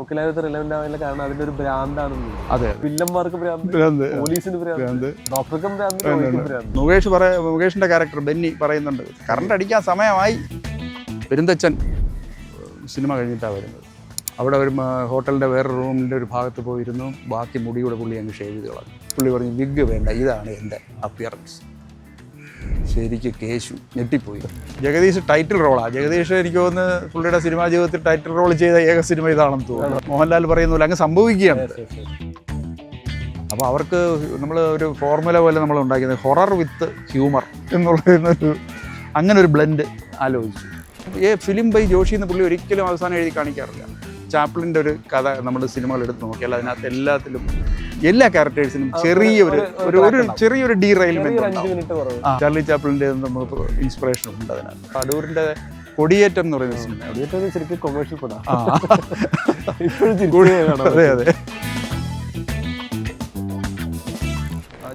പൊക്കിലായത്ത് relevant ആവാനുള്ള കാരണം അതിൻ്റെ ഒരു ബ്രാൻഡാണെന്ന്. അതെ, വില്ലന്മാർക്ക് ബ്രാൻഡ്, പോലീസിന് ബ്രാൻഡ്, ഡോക്ടർക്കും ബ്രാൻഡ്. മുകേഷിൻ്റെ ക്യാരക്ടർ ബെന്നി പറയുന്നുണ്ട്, കറണ്ട് അടിക്കാൻ സമയമായി. പെരുന്തച്ചൻ സിനിമ കഴിഞ്ഞിട്ടാണ് വരുന്നത്. അവിടെ ഒരു ഹോട്ടലിൻ്റെ വേറെ റൂമിൻ്റെ ഒരു ഭാഗത്ത് പോയിരുന്നു. ബാക്കി മുടിയുടെ പുള്ളി അങ്ങ് ഷേവ് ചെയ്ത് കളഞ്ഞു. പുള്ളി പറഞ്ഞു വിഗ് വേണ്ട, ഇതാണ് എൻ്റെ അപ്പിയറൻസ്. ശരിക്ക് കേശു ഞെട്ടിപ്പോയി. ജഗദീഷ് ടൈറ്റിൽ റോളാണ്. ജഗദീഷ് എനിക്ക് തോന്നുന്നു പുള്ളിയുടെ സിനിമാ ജീവിതത്തിൽ ടൈറ്റിൽ റോൾ ചെയ്ത ഏക സിനിമ ഇതാണെന്ന് തോന്നുന്നു. മോഹൻലാൽ പറയുന്ന പോലെ അങ്ങ് സംഭവിക്കുകയാണ്. അപ്പോൾ അവർക്ക് നമ്മൾ ഒരു ഫോർമുല പോലെ നമ്മൾ ഉണ്ടാക്കിയത് ഹൊറർ വിത്ത് ഹ്യൂമർ എന്നുള്ളൊരു അങ്ങനെ ഒരു ബ്ലെൻഡ് ആലോചിച്ചു. ഫിലിം ബൈ ജോഷി എന്ന് പുള്ളി ഒരിക്കലും അവസാനം എഴുതി കാണിക്കാറില്ല. ചാപ്ലിൻ്റെ ഒരു കഥ നമ്മൾ സിനിമകൾ എടുത്ത് നോക്കിയാൽ അതിനകത്ത് എല്ലാത്തിലും എല്ലാ ക്യാരക്ടേഴ്സിനും ചെറിയൊരു ഡീറെയിൽമെന്റ്. ചാർലി ചാപ്ലിൻ്റെ നമുക്ക് ഇൻസ്പിറേഷൻ ഉണ്ട് അതിനകത്ത്. അടൂരിൻ്റെ കൊടിയേറ്റം എന്ന് പറയുന്ന സിനിമ ശരിക്കും കൊമേഴ്ഷ്യൽ പടം. അതെ അതെ.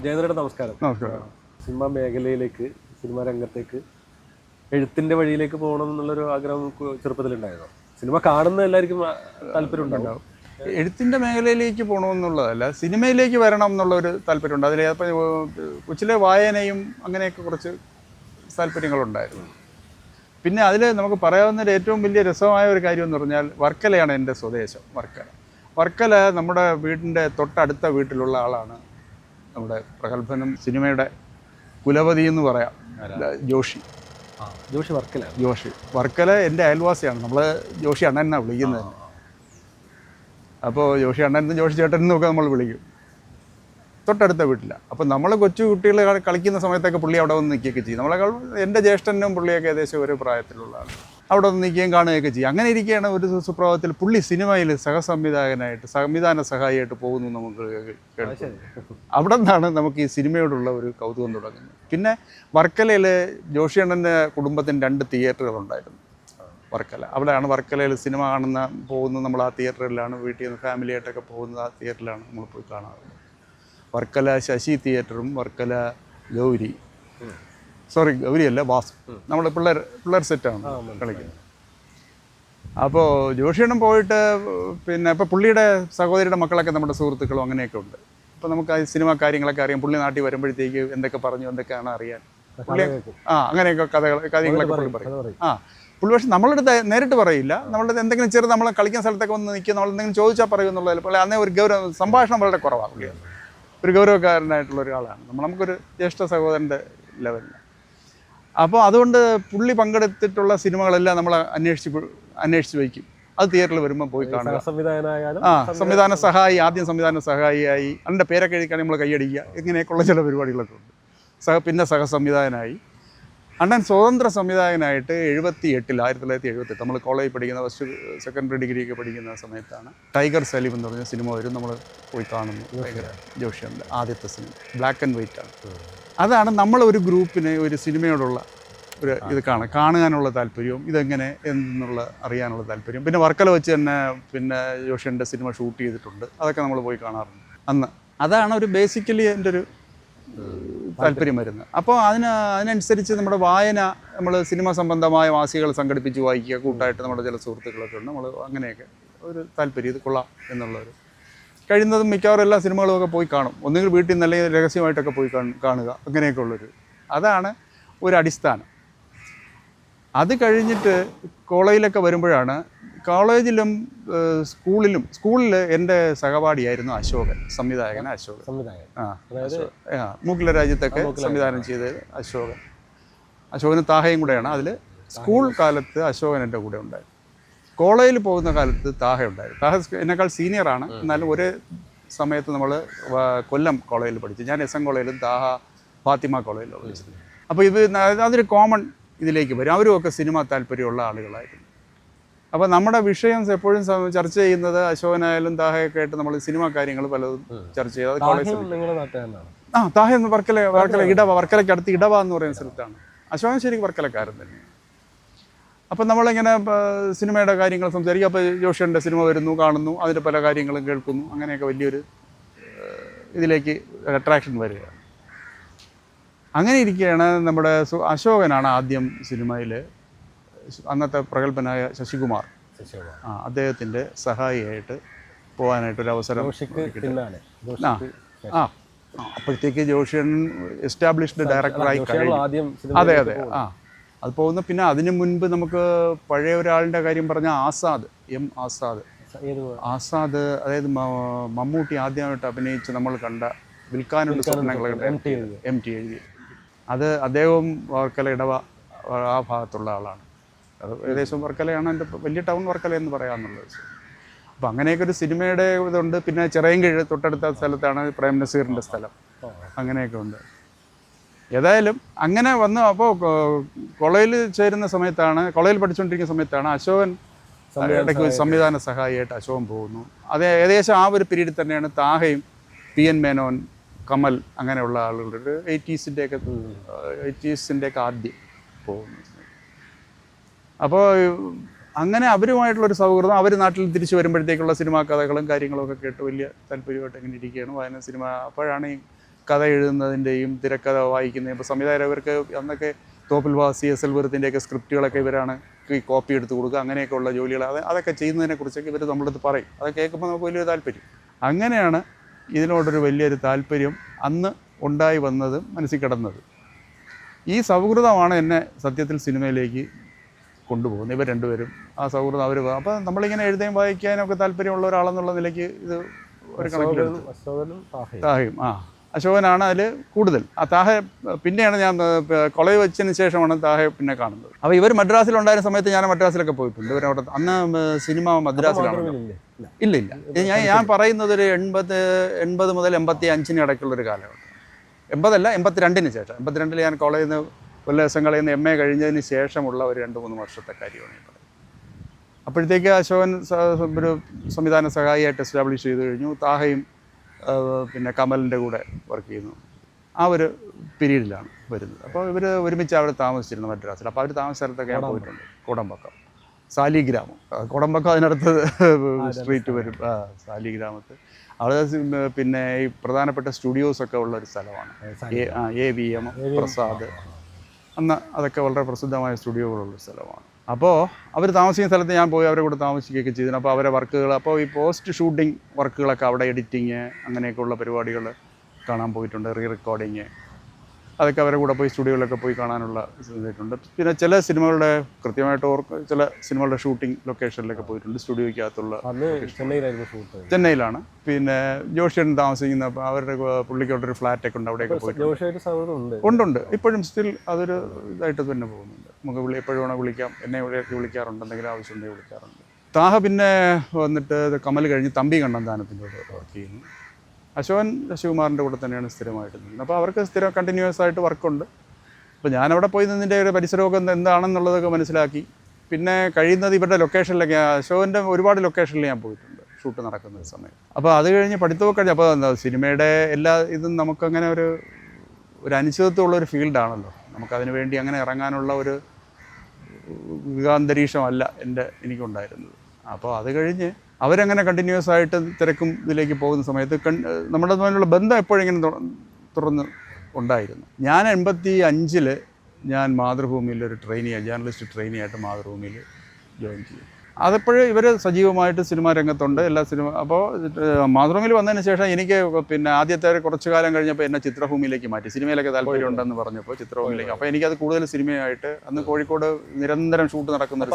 ജയന്ദ്രയുടെ നമസ്കാരം. സിനിമാ മേഖലയിലേക്ക്, സിനിമാ രംഗത്തേക്ക്, എഴുത്തിൻ്റെ വഴിയിലേക്ക് പോകണം എന്നുള്ളൊരു ആഗ്രഹം ചെറുപ്പത്തിലുണ്ടായിരുന്നു. സിനിമ കാണുന്ന എല്ലാവർക്കും താല്പര്യം ഉണ്ടാവും. എഴുത്തിൻ്റെ മേഖലയിലേക്ക് പോകണമെന്നുള്ളതല്ല, സിനിമയിലേക്ക് വരണം എന്നുള്ളൊരു താല്പര്യമുണ്ട്. അതിൽ അപ്പോൾ കൊച്ചിലെ വായനയും അങ്ങനെയൊക്കെ കുറച്ച് താല്പര്യങ്ങളുണ്ടായിരുന്നു. പിന്നെ അതിൽ നമുക്ക് പറയാവുന്നൊരു ഏറ്റവും വലിയ രസമായ ഒരു കാര്യം എന്ന് പറഞ്ഞാൽ വർക്കലയാണ് എൻ്റെ സ്വദേശം. വർക്കല നമ്മുടെ വീടിൻ്റെ തൊട്ടടുത്ത വീട്ടിലുള്ള ആളാണ് നമ്മുടെ പ്രഗത്ഭനും സിനിമയുടെ കുലപതി എന്ന് പറയാം, ജോഷി. വർക്കല എൻ്റെ അയൽവാസിയാണ്. നമ്മൾ ജോഷി അണ്ണൻ എന്നാണ് വിളിക്കുന്നത്. അപ്പോൾ ജോഷി അണ്ണൻ, ജോഷി ചേട്ടൻ എന്നൊക്കെ നമ്മൾ വിളിക്കും. തൊട്ടടുത്ത വീട്ടില്ല. അപ്പോൾ നമ്മൾ കൊച്ചു കുട്ടികൾ കളിക്കുന്ന സമയത്തൊക്കെ പുള്ളി അവിടെ വന്ന് നിൽക്കുകയൊക്കെ ചെയ്യും. നമ്മളെക്കാൾ എൻ്റെ ജ്യേഷ്ഠനും പുള്ളിയൊക്കെ ഏകദേശം ഒരു പ്രായത്തിലുള്ളതാണ്. അവിടെ വന്ന് നിൽക്കുകയും കാണുകയൊക്കെ ചെയ്യും. അങ്ങനെ ഇരിക്കുകയാണ് ഒരു സുപ്രഭാതത്തിൽ പുള്ളി സിനിമയിൽ സഹസംവിധായകനായിട്ട്, സംവിധാന സഹായിയായിട്ട് പോകുന്നു. നമുക്ക് അവിടെ നിന്നാണ് നമുക്ക് ഈ സിനിമയോടുള്ള ഒരു കൗതുകം തുടങ്ങുന്നത്. പിന്നെ വർക്കലയിൽ ജോഷി അണ്ണൻ്റെ കുടുംബത്തിന് 2 തിയേറ്ററുകളുണ്ടായിരുന്നു. അവിടെയാണ് വർക്കലയിൽ സിനിമ പോകുന്നത്. നമ്മൾ ആ തിയേറ്ററിലാണ്, വീട്ടിൽ നിന്ന് ഫാമിലിയായിട്ടൊക്കെ പോകുന്നത് ആ തിയേറ്ററിലാണ് നമ്മൾ പോയി കാണാറുള്ളത്. വർക്കല ശശി തിയേറ്ററും വർക്കല ഗൗരിയല്ല വാസു, നമ്മൾ പിള്ളേർ സെറ്റാണ് കളിക്കുന്നത്. അപ്പോൾ ജോഷിയണ്ണം പോയിട്ട് പിന്നെ ഇപ്പോൾ പുള്ളിയുടെ സഹോദരിയുടെ മക്കളൊക്കെ നമ്മുടെ സുഹൃത്തുക്കളും അങ്ങനെയൊക്കെ ഉണ്ട്. അപ്പോൾ നമുക്ക് ആ സിനിമ കാര്യങ്ങളൊക്കെ അറിയാം. പുള്ളി നാട്ടിൽ വരുമ്പോഴത്തേക്ക് എന്തൊക്കെ പറഞ്ഞു, എന്തൊക്കെയാണ് അറിയാൻ പുള്ളി അങ്ങനെയൊക്കെ കാര്യങ്ങളൊക്കെ പുള്ളി പറയും. പുള്ളി പക്ഷേ നമ്മളുടെ നേരിട്ട് പറയില്ല. നമ്മളുടെ എന്തെങ്കിലും ചെറുത് നമ്മൾ കളിക്കുന്ന സ്ഥലത്തൊക്കെ വന്ന് നിൽക്കുക, നമ്മൾ എന്തെങ്കിലും ചോദിച്ചാൽ പറയുമെന്നുള്ളതിൽ പുള്ളി അന്നേ ഒരു സംഭാഷണം വളരെ കുറവാണ്. പുള്ളി ഒരു ഗൗരവക്കാരനായിട്ടുള്ള ഒരാളാണ്. നമുക്കൊരു ജ്യേഷ്ഠ സഹോദരൻ്റെ ലെവലിൽ. അപ്പോൾ അതുകൊണ്ട് പുള്ളി പങ്കെടുത്തിട്ടുള്ള സിനിമകളെല്ലാം നമ്മൾ അന്വേഷിച്ച് വയ്ക്കും. അത് തിയേറ്ററിൽ വരുമ്പോൾ പോയി കാണുക. സംവിധാന സഹായി, ആദ്യം സംവിധാന സഹായിയായി, അതിൻ്റെ പേരൊക്കെ എഴുതിക്കാൻ നമ്മൾ കൈയടിക്കുക, ഇങ്ങനെയൊക്കെയുള്ള ചില പരിപാടികളൊക്കെ ഉണ്ട്. പിന്നെ സഹസംവിധായകനായി. അണ്ണൻ സ്വതന്ത്ര സംവിധായകനായിട്ട് 1978 നമ്മൾ കോളേജിൽ പഠിക്കുന്ന ഫസ്റ്റ് സെക്കൻഡറി ഡിഗ്രിയൊക്കെ പഠിക്കുന്ന സമയത്താണ് ടൈഗർ സലീം എന്ന് പറഞ്ഞ സിനിമ വരും. നമ്മൾ പോയി കാണുന്നു. ഭയങ്കര ജോഷിയുടെ ആദ്യത്തെ സിനിമ ബ്ലാക്ക് ആൻഡ് വൈറ്റ് ആണ്. അതാണ് നമ്മളൊരു ഗ്രൂപ്പിന് ഒരു സിനിമയോടുള്ള ഒരു ഇത് കാണാനുള്ള താല്പര്യവും ഇതെങ്ങനെ എന്നുള്ള അറിയാനുള്ള താല്പര്യം. പിന്നെ വർക്കല വെച്ച് തന്നെ പിന്നെ ജോഷിയുടെ സിനിമ ഷൂട്ട് ചെയ്തിട്ടുണ്ട്. അതൊക്കെ നമ്മൾ പോയി കാണാറുണ്ട് അന്ന്. അതാണ് ഒരു ബേസിക്കലി എൻ്റെ ഒരു താല്പര്യം വരുന്നത്. അപ്പോൾ അതിനനുസരിച്ച് നമ്മുടെ വായന, നമ്മൾ സിനിമ സംബന്ധമായ മാസികകൾ സംഘടിപ്പിച്ച് വായിക്കുക, കൂട്ടായിട്ട് നമ്മുടെ ചില സുഹൃത്തുക്കളൊക്കെ ഉണ്ട്. നമ്മൾ അങ്ങനെയൊക്കെ ഒരു താല്പര്യം, ഇത് കൊള്ളാം എന്നുള്ളൊരു കഴിയുന്നതും മിക്കവാറും എല്ലാ സിനിമകളുമൊക്കെ പോയി കാണും. ഒന്നുകിൽ വീട്ടിൽ നിന്ന് അല്ലെങ്കിൽ രഹസ്യമായിട്ടൊക്കെ പോയി കാണുക, അങ്ങനെയൊക്കെ ഉള്ളൊരു അതാണ് ഒരു അടിസ്ഥാനം. അത് കഴിഞ്ഞിട്ട് കോളേജിലൊക്കെ വരുമ്പോഴാണ്, കോളേജിലും സ്കൂളിൽ എൻ്റെ സഹപാഠിയായിരുന്നു അശോകൻ, സംവിധായകൻ അശോകൻ. മൂക്കില രാജ്യത്തൊക്കെ സംവിധാനം ചെയ്ത് അശോകന് താഹയും കൂടെയാണ്. അതിൽ സ്കൂൾ കാലത്ത് അശോകൻ എൻ്റെ കൂടെ ഉണ്ടായിരുന്നു. കോളേജിൽ പോകുന്ന കാലത്ത് താഹ ഉണ്ടായിരുന്നു. താഹ എന്നെക്കാൾ സീനിയറാണ്. എന്നാലും ഒരേ സമയത്ത് നമ്മൾ കൊല്ലം കോളേജിൽ പഠിച്ചു. ഞാൻ SM കോളേജിലും താഹ ഫാത്തിമ കോളേജിലും പഠിച്ചത്. അപ്പോൾ അതൊരു കോമൺ ഇതിലേക്ക് വരും. അവരുമൊക്കെ സിനിമ താല്പര്യമുള്ള ആളുകളായിരുന്നു. അപ്പോൾ നമ്മുടെ വിഷയം എപ്പോഴും ചർച്ച ചെയ്യുന്നത് അശോകനായാലും താഹയൊക്കെ ആയിട്ട് നമ്മൾ സിനിമ കാര്യങ്ങൾ പലതും ചർച്ച ചെയ്തത് കോളേജിൽ. താഹ എന്ന് വർക്കല വർക്കലയ്ക്ക് അടുത്ത് ഇടവ എന്ന് പറയുന്ന സ്ഥലത്താണ്. അശോകൻ ശരിക്കും വർക്കലക്കാരൻ തന്നെയാണ്. അപ്പം നമ്മളിങ്ങനെ സിനിമയുടെ കാര്യങ്ങൾ സംസാരിക്കും. അപ്പോൾ ജോഷിയുടെ സിനിമ വരുന്നു, കാണുന്നു, അതിൻ്റെ പല കാര്യങ്ങളും കേൾക്കുന്നു. അങ്ങനെയൊക്കെ വലിയൊരു ഇതിലേക്ക് അട്രാക്ഷൻ വരികയാണ്. അങ്ങനെ ഇരിക്കുകയാണ് നമ്മുടെ അശോകനാണ് ആദ്യം സിനിമയിൽ, അന്നത്തെ പ്രഗത്ഭനായ ശശികുമാർ അദ്ദേഹത്തിൻ്റെ സഹായിയായിട്ട് പോകാനായിട്ടൊരു അവസരം പിന്നാലെ ആ അപ്പോഴത്തേക്ക് ജോഷിയൻ എസ്റ്റാബ്ലിഷ്ഡ് ഡയറക്ടറായി കഴിഞ്ഞു. ആദ്യം അതെ അത് പോകുന്ന. പിന്നെ അതിനു മുൻപ് നമുക്ക് പഴയ ഒരാളുടെ കാര്യം പറഞ്ഞാൽ ആസാദ്, ആസാദ് അതായത് മമ്മൂട്ടി ആദ്യമായിട്ട് അഭിനയിച്ച് നമ്മൾ കണ്ട വിൽക്കാനുള്ള സ്വപ്നങ്ങളുടെ MT എഴുതി. അത് അദ്ദേഹവും വർക്കല ഇടവ ആ ഭാഗത്തുള്ള ആളാണ്. അത് ഏകദേശം വർക്കലയാണ് എൻ്റെ വലിയ ടൗൺ വർക്കല എന്ന് പറയാമെന്നുള്ളത്. അപ്പോൾ അങ്ങനെയൊക്കെ ഒരു സിനിമയുടെ ഇതുണ്ട്. പിന്നെ ചിറയൻകീഴ് തൊട്ടടുത്ത സ്ഥലത്താണ് പ്രേം നസീറിൻ്റെ സ്ഥലം. അങ്ങനെയൊക്കെ ഉണ്ട്. ഏതായാലും അങ്ങനെ വന്നു. അപ്പോൾ കോളേജിൽ ചേരുന്ന സമയത്താണ്, കോളേജിൽ പഠിച്ചുകൊണ്ടിരിക്കുന്ന സമയത്താണ് അശോകൻ ഇടയ്ക്ക് സംവിധാന സഹായിയായിട്ട് അശോകൻ പോകുന്നു. അത് ഏകദേശം ആ ഒരു പീരീഡിൽ തന്നെയാണ് താഹയും PN മേനോൻ, കമൽ അങ്ങനെയുള്ള ആളുകളുടെ ഒരു 80s-ൻ്റെയൊക്കെ ആദ്യം പോകുന്നു. അപ്പോൾ അങ്ങനെ അവരുമായിട്ടുള്ളൊരു സൗഹൃദം, അവർ നാട്ടിൽ തിരിച്ചു വരുമ്പോഴത്തേക്കുള്ള സിനിമാ കഥകളും കാര്യങ്ങളൊക്കെ കേട്ട് വലിയ താല്പര്യമായിട്ട് ഇങ്ങനെ ഇരിക്കുകയാണ്. വായന സിനിമ അപ്പോഴാണ് ഈ കഥ എഴുതുന്നതിൻ്റെയും തിരക്കഥ വായിക്കുന്നതും. ഇപ്പോൾ സംവിധായകർക്ക് അന്നൊക്കെ തോപ്പിൽ വാസി, SL വെറുത്തിൻ്റെയൊക്കെ സ്ക്രിപ്റ്റുകളൊക്കെ ഇവരാണ് ഈ കോപ്പി എടുത്ത് കൊടുക്കുക. അങ്ങനെയൊക്കെയുള്ള ജോലികൾ അതൊക്കെ ചെയ്യുന്നതിനെക്കുറിച്ചൊക്കെ ഇവർ നമ്മളടുത്ത് പറയും. അത് കേൾക്കുമ്പോൾ നമുക്ക് വലിയൊരു താല്പര്യം. അങ്ങനെയാണ് ഇതിനോടൊരു വലിയൊരു താല്പര്യം അന്ന് ഉണ്ടായി വന്നത്, മനസ്സിൽ കിടന്നത്. ഈ സൗഹൃദമാണ് എന്നെ സത്യത്തിൽ സിനിമയിലേക്ക് കൊണ്ടുപോകുന്നത്. ഇവർ രണ്ടുപേരും ആ സൗഹൃദം അവർ. അപ്പോൾ നമ്മളിങ്ങനെ എഴുതാനും വായിക്കാനും ഒക്കെ താല്പര്യമുള്ള ഒരാളെന്നുള്ള നിലയ്ക്ക് ഇത് ഒരു കണക്കിലെടുത്തു. താഹയും അശോകനാണ് അതിൽ കൂടുതൽ. ആ താഹ പിന്നെയാണ് ഞാൻ കോളേജ് വെച്ചതിന് ശേഷമാണ് താഹ പിന്നെ കാണുന്നത്. അപ്പോൾ ഇവർ മദ്രാസിലുണ്ടായിരുന്ന സമയത്ത് ഞാൻ മദ്രാസിലൊക്കെ പോയിട്ടുണ്ട്. ഇവരവിടെ അന്ന് സിനിമ മദ്രാസിലാണ്. ഇല്ല ഞാൻ പറയുന്നത് ഒരു 80 മുതൽ 85 ഇടയ്ക്കുള്ളൊരു കാലഘട്ടം. 80 അല്ല, 82 ശേഷം. 82 ഞാൻ കോളേജിൽ നിന്ന് കൊല്ലസങ്ങളിൽ നിന്ന് MA കഴിഞ്ഞതിന് ശേഷമുള്ള ഒരു 2-3 വർഷത്തെ കാര്യമാണ് ഈ പറയുന്നത്. അപ്പോഴത്തേക്ക് അശോകൻ ഒരു സംവിധാന സഹായിയായിട്ട് എസ്റ്റാബ്ലിഷ് ചെയ്ത് കഴിഞ്ഞു. താഹയും പിന്നെ കമലിൻ്റെ കൂടെ വർക്ക് ചെയ്യുന്നു. ആ ഒരു പീരീഡിലാണ് വരുന്നത്. അപ്പോൾ ഇവർ ഒരുമിച്ച് അവിടെ താമസിച്ചിരുന്നു മദ്രാസിൽ. അപ്പോൾ അവർ താമസ സ്ഥലത്തൊക്കെ ഞാൻ പോയിട്ടുണ്ട്. കോടമ്പക്കം, സാലിഗ്രാമം. കോടമ്പക്കം അതിനടുത്ത് സ്ട്രീറ്റ് വരും. സാലിഗ്രാമത്ത് അവിടെ പിന്നെ ഈ പ്രധാനപ്പെട്ട സ്റ്റുഡിയോസൊക്കെ ഉള്ള ഒരു സ്ഥലമാണ്. AVM, പ്രസാദ്, അന്ന് അതൊക്കെ വളരെ പ്രസിദ്ധമായ സ്റ്റുഡിയോകളുള്ള സ്ഥലമാണ്. അപ്പോൾ അവർ താമസിക്കുന്ന സ്ഥലത്ത് ഞാൻ പോയി അവരെ കൂടെ താമസിക്കുകയൊക്കെ ചെയ്തിരുന്നു. അപ്പോൾ അവരെ വർക്കുകൾ, അപ്പോൾ ഈ പോസ്റ്റ് ഷൂട്ടിംഗ് വർക്കുകളൊക്കെ അവിടെ എഡിറ്റിങ് അങ്ങനെയൊക്കെയുള്ള പരിപാടികൾ കാണാൻ പോയിട്ടുണ്ട്. റീറെക്കോർഡിങ് അതൊക്കെ അവരെ കൂടെ പോയി സ്റ്റുഡിയോയിലൊക്കെ പോയി കാണാനുള്ള ഇതായിട്ടുണ്ട്. പിന്നെ ചില സിനിമകളുടെ കൃത്യമായിട്ട് ചില സിനിമകളുടെ ഷൂട്ടിംഗ് ലൊക്കേഷനിലൊക്കെ പോയിട്ടുണ്ട്. സ്റ്റുഡിയോയ്ക്കകത്തുള്ള ചെന്നൈയിലാണ്. പിന്നെ ജോഷിയൻ താമസിക്കുന്ന അവരുടെ പുള്ളിക്കോട്ടൊരു ഫ്ലാറ്റൊക്കെ ഉണ്ട്, അവിടെയൊക്കെ പോയിട്ടുണ്ട്. ഉണ്ട് ഇപ്പോഴും സ്റ്റിൽ അതൊരു ഇതായിട്ട് തന്നെ പോകുന്നുണ്ട്. നമുക്ക് എപ്പോഴും വേണം വിളിക്കാം. എന്നെ ഇവിടെയൊക്കെ വിളിക്കാറുണ്ട്, എന്തെങ്കിലും ആവശ്യമുണ്ടെങ്കിൽ വിളിക്കാറുണ്ട്. താഹ പിന്നെ വന്നിട്ട് കമൽ കഴിഞ്ഞ് തമ്പി കണ്ണന്താനത്തിൻ്റെ കൂടെ വർക്ക് ചെയ്യുന്നു. അശോകൻ ശിവകുമാറിൻ്റെ കൂടെ തന്നെയാണ് സ്ഥിരമായിട്ട് നിൽക്കുന്നത്. അപ്പോൾ അവർക്ക് സ്ഥിരം കണ്ടിന്യൂസ് ആയിട്ട് വർക്കുണ്ട്. അപ്പോൾ ഞാനവിടെ പോയി നിന്നതിൻ്റെ ഒരു പരിസരമൊക്കെ എന്താണെന്നുള്ളതൊക്കെ മനസ്സിലാക്കി. പിന്നെ കഴിയുന്നത് ഇവരുടെ ലൊക്കേഷനിലൊക്കെ, അശോകൻ്റെ ഒരുപാട് ലൊക്കേഷനിൽ ഞാൻ പോയിട്ടുണ്ട് ഷൂട്ട് നടക്കുന്ന സമയം. അപ്പോൾ അത് കഴിഞ്ഞ് പഠിത്തമൊക്കെ കഴിഞ്ഞ്, അപ്പോൾ എന്താ സിനിമയുടെ എല്ലാ ഇതും നമുക്കങ്ങനെ ഒരു അനിശ്ചിതത്വമുള്ളൊരു ഫീൽഡാണല്ലോ. നമുക്കതിന് വേണ്ടി അങ്ങനെ ഇറങ്ങാനുള്ള ഒരു അന്തരീക്ഷമല്ല എനിക്കുണ്ടായിരുന്നത്. അപ്പോൾ അത് കഴിഞ്ഞ് അവരങ്ങനെ കണ്ടിന്യൂസ് ആയിട്ട് തിരക്കും ഇതിലേക്ക് പോകുന്ന സമയത്ത് നമ്മുടെ തമ്മിലുള്ള ബന്ധം എപ്പോഴെങ്കിലും തുറന്ന് ഉണ്ടായിരുന്നു. ഞാൻ 85 ഞാൻ മാതൃഭൂമിയിൽ ഒരു ജേർണലിസ്റ്റ് ട്രെയിനിയായിട്ട് മാതൃഭൂമിയിൽ ജോയിൻ ചെയ്തു. അതെപ്പോഴും ഇവർ സജീവമായിട്ട് സിനിമാ രംഗത്തുണ്ട്. എല്ലാ സിനിമ. അപ്പോൾ മാതൃഭൂമിയിൽ വന്നതിന് ശേഷം എനിക്ക് പിന്നെ ആദ്യത്തെ കുറച്ചു കാലം കഴിഞ്ഞപ്പോൾ എന്നെ ചിത്രഭൂമിയിലേക്ക് മാറ്റി. സിനിമയിലൊക്കെ താല്പര്യമുണ്ടെന്ന് പറഞ്ഞപ്പോൾ ചിത്രഭൂമിയിലേക്ക്. അപ്പോൾ എനിക്കത് കൂടുതൽ സിനിമയായിട്ട്, അന്ന് കോഴിക്കോട് നിരന്തരം ഷൂട്ട് നടക്കുന്ന ഒരു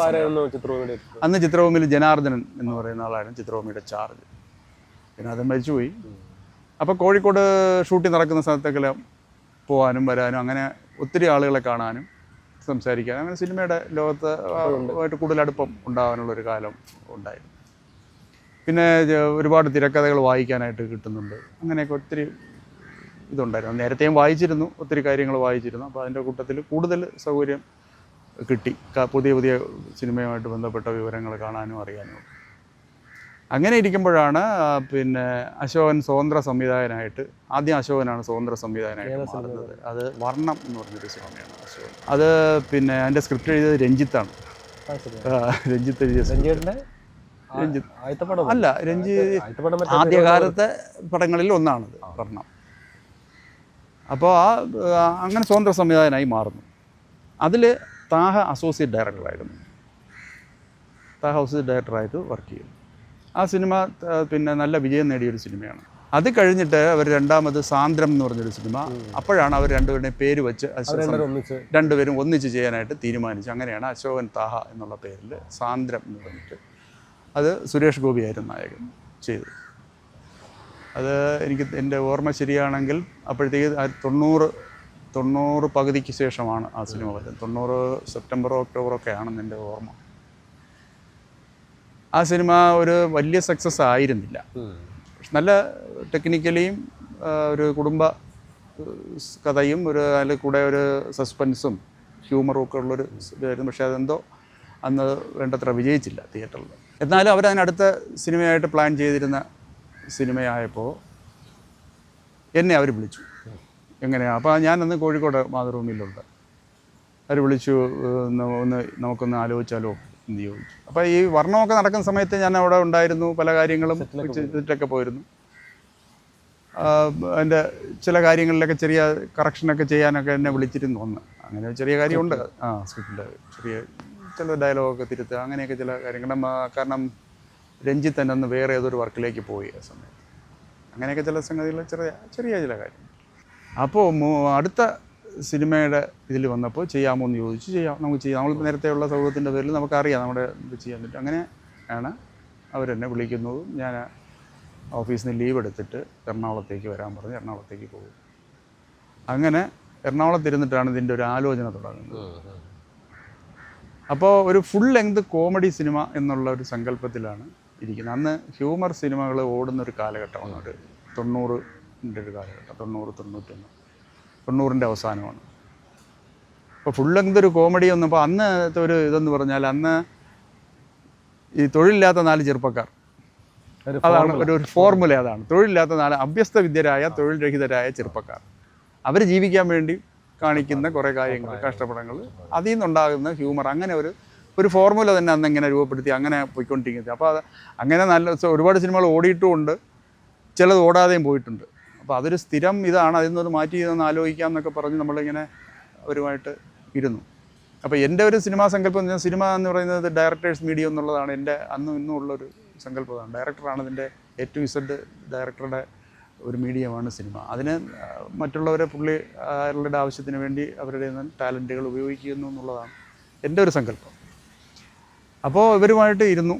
അന്ന് ചിത്രഭൂമിയിൽ ജനാർദ്ദനൻ എന്ന് പറയുന്ന ആളായിരുന്നു ചിത്രഭൂമിയുടെ ചാർജ്. പിന്നെ അത് മരിച്ചുപോയി. അപ്പോൾ കോഴിക്കോട് ഷൂട്ടിംഗ് നടക്കുന്ന സ്ഥലത്തൊക്കെ പോകാനും വരാനും അങ്ങനെ ഒത്തിരി ആളുകളെ കാണാനും സംസാരിക്കാൻ, അങ്ങനെ സിനിമയുടെ ലോകത്ത് ആയിട്ട് കൂടുതൽ അടുപ്പം ഉണ്ടാകാനുള്ളൊരു കാലം ഉണ്ടായിരുന്നു. പിന്നെ ഒരുപാട് തിരക്കഥകൾ വായിക്കാനായിട്ട് കിട്ടുന്നുണ്ട്. അങ്ങനെയൊക്കെ ഒത്തിരി ഇതുണ്ടായിരുന്നു. നേരത്തെയും വായിച്ചിരുന്നു, ഒത്തിരി കാര്യങ്ങൾ വായിച്ചിരുന്നു. അപ്പോൾ അതിൻ്റെ കൂട്ടത്തിൽ കൂടുതൽ സൗകര്യം കിട്ടി പുതിയ സിനിമയുമായിട്ട് ബന്ധപ്പെട്ട വിവരങ്ങൾ കാണാനും അറിയാനും. അങ്ങനെ ഇരിക്കുമ്പോഴാണ് പിന്നെ അശോകൻ സ്വതന്ത്ര സംവിധായകനായിട്ട്, ആദ്യം അശോകനാണ് സ്വതന്ത്ര സംവിധായകനായിട്ട് മാറുന്നത്. അത് വർണ്ണം എന്ന് പറഞ്ഞൊരു സിനിമയാണ് അശോകൻ. അത് പിന്നെ അതിൻ്റെ സ്ക്രിപ്റ്റ് എഴുതിയത് രഞ്ജിത്താണ്. രഞ്ജിത്ത് എഴുതിയ അല്ല, രഞ്ജിത്ത് ആദ്യകാലത്തെ പടങ്ങളിൽ ഒന്നാണത് വർണ്ണം. അപ്പോൾ അങ്ങനെ സ്വതന്ത്ര സംവിധായകനായി മാറുന്നു. അതിൽ താഹ അസോസിയേറ്റ് ഡയറക്ടറായിരുന്നു. താഹ ഹൗസ് ഡയറക്ടറായിട്ട് വർക്ക് ചെയ്തു. ആ സിനിമ പിന്നെ നല്ല വിജയം നേടിയൊരു സിനിമയാണ്. അത് കഴിഞ്ഞിട്ട് അവർ രണ്ടാമത് സാന്ദ്രം എന്ന് പറഞ്ഞൊരു സിനിമ, അപ്പോഴാണ് അവർ രണ്ടുപേരുടെയും പേര് വെച്ച് രണ്ടുപേരും ഒന്നിച്ച് ചെയ്യാനായിട്ട് തീരുമാനിച്ചു. അങ്ങനെയാണ് അശോകൻ താഹ എന്നുള്ള പേരിൽ സാന്ദ്രം എന്ന് പറഞ്ഞിട്ട് അത് സുരേഷ് ഗോപിയായിരുന്നു നായകൻ ചെയ്തത്. അത് എനിക്ക് എൻ്റെ ഓർമ്മ ശരിയാണെങ്കിൽ അപ്പോഴത്തേക്ക് 90 പകുതിക്ക് ശേഷമാണ് ആ സിനിമ വരുന്നത്. 90 സെപ്റ്റംബറോ ഒക്ടോബറോ ഒക്കെ ആണെന്ന് എൻ്റെ ഓർമ്മ. ആ സിനിമ ഒരു വലിയ സക്സസ് ആയിരുന്നില്ല. നല്ല ടെക്നിക്കലിയും ഒരു കുടുംബ കഥയും അതിൽ കൂടെ ഒരു സസ്പെൻസും ഹ്യൂമറും ഒക്കെ ഉള്ളൊരു ഇതായിരുന്നു. പക്ഷേ അതെന്തോ അന്ന് വേണ്ടത്ര വിജയിച്ചില്ല തിയേറ്ററിൽ. എന്നാലും അവരതിനടുത്ത സിനിമയായിട്ട് പ്ലാൻ ചെയ്തിരുന്ന സിനിമയായപ്പോൾ എന്നെ അവർ വിളിച്ചു. എങ്ങനെയാണ്? അപ്പോൾ ഞാനന്ന് കോഴിക്കോട് മാതൃഭൂമിയിലുണ്ട്. അവർ വിളിച്ചു, നമുക്കൊന്ന് ആലോചിച്ചാലോ എന്ന് ചോദിച്ചു. അപ്പോൾ ഈ വർണ്ണമൊക്കെ നടക്കുന്ന സമയത്ത് ഞാൻ അവിടെ ഉണ്ടായിരുന്നു. പല കാര്യങ്ങളും സെറ്റിലൊക്കെ പോയിരുന്നു. അതിൻ്റെ ചില കാര്യങ്ങളിലൊക്കെ ചെറിയ കറക്ഷനൊക്കെ ചെയ്യാനൊക്കെ എന്നെ വിളിച്ചിരുന്നു ഒന്ന്. അങ്ങനെ ചെറിയ കാര്യമുണ്ട്. സ്ക്രിപ്റ്റിൻ്റെ ചെറിയ ചില ഡയലോഗൊക്കെ തിരുത്തുക, അങ്ങനെയൊക്കെ ചില കാര്യങ്ങൾ. കാരണം രഞ്ജിത്ത് തന്നെ ഒന്ന് വേറെ ഏതൊരു വർക്കിലേക്ക് പോയി ആ സമയത്ത്. അങ്ങനെയൊക്കെ ചില സംഗതികൾ ചെറിയ ചില കാര്യം. അപ്പോൾ അടുത്ത സിനിമയുടെ ഇതിൽ വന്നപ്പോൾ ചെയ്യാമോ എന്ന് ചോദിച്ചു. നമുക്ക് ചെയ്യാം. നമ്മൾ നേരത്തെ ഉള്ള സൗഹൃദത്തിൻ്റെ പേരിൽ നമുക്കറിയാം നമ്മുടെ ഇത് ചെയ്യാൻ പറ്റും. അങ്ങനെയാണ് അവരെന്നെ വിളിക്കുന്നതും. ഞാൻ ഓഫീസിൽ നിന്ന് ലീവ് എടുത്തിട്ട് എറണാകുളത്തേക്ക് വരാൻ പറഞ്ഞ് എറണാകുളത്തേക്ക് പോകും. അങ്ങനെ എറണാകുളത്തിരുന്നിട്ടാണ് ഇതിൻ്റെ ഒരു ആലോചന തുടങ്ങുന്നത്. അപ്പോൾ ഒരു ഫുൾ ലെങ്ത് കോമഡി സിനിമ എന്നുള്ള ഒരു സങ്കല്പത്തിലാണ് ഇരിക്കുന്നത്. അന്ന് ഹ്യൂമർ സിനിമകൾ ഓടുന്നൊരു കാലഘട്ടമാണ്. ഒരു 90-ൻ്റെ ഒരു കാലഘട്ടം. 90-91 അവസാനമാണ്. അപ്പോൾ ഫുൾ ലെങ്ത് ഒരു കോമഡി വന്നപ്പോൾ അന്നത്തെ ഒരു ഇതെന്ന് പറഞ്ഞാൽ അന്ന് ഈ തൊഴിലില്ലാത്ത 4 ചെറുപ്പക്കാർ, അതാണ് ഒരു ഫോർമുല. അതാണ് തൊഴിലില്ലാത്ത 4 അഭ്യസ്ത വിദ്യരായ തൊഴിൽ രഹിതരായ ചെറുപ്പക്കാർ. അവർ ജീവിക്കാൻ വേണ്ടി കാണിക്കുന്ന കുറേ കാര്യങ്ങൾ, കഷ്ടപ്പെടങ്ങൾ, അതിൽ നിന്നുണ്ടാകുന്ന ഹ്യൂമർ, അങ്ങനെ ഒരു ഫോർമുല തന്നെ അന്ന് ഇങ്ങനെ രൂപപ്പെടുത്തി അങ്ങനെ പോയിക്കൊണ്ടിരിക്കുന്നത്. അപ്പോൾ അങ്ങനെ ഒരുപാട് സിനിമകൾ ഓടിയിട്ടുമുണ്ട്, ചിലത് ഓടാതെയും പോയിട്ടുണ്ട്. അപ്പോൾ അതൊരു സ്ഥിരം ഇതാണ്. അതിൽ നിന്നൊന്ന് മാറ്റി ഇതൊന്ന് ആലോചിക്കാം എന്നൊക്കെ പറഞ്ഞ് നമ്മളിങ്ങനെ അവരുമായിട്ട് ഇരുന്നു. അപ്പോൾ എൻ്റെ ഒരു സിനിമാ സങ്കല്പം, സിനിമ എന്ന് പറയുന്നത് ഡയറക്ടേഴ്സ് മീഡിയം എന്നുള്ളതാണ് എൻ്റെ അന്നും ഇന്നും ഉള്ളൊരു സങ്കല്പമാണ്. ഡയറക്ടറാണ് ഇതിൻ്റെ A to Z, ഡയറക്ടറുടെ ഒരു മീഡിയമാണ് സിനിമ. അതിന് മറ്റുള്ളവരെ അവരുടെ ആവശ്യത്തിന് വേണ്ടി അവരുടെ ടാലൻറ്റുകൾ ഉപയോഗിക്കുന്നു എന്നുള്ളതാണ് എൻ്റെ ഒരു സങ്കല്പം. അപ്പോൾ ഇവരുമായിട്ട് ഇരുന്നു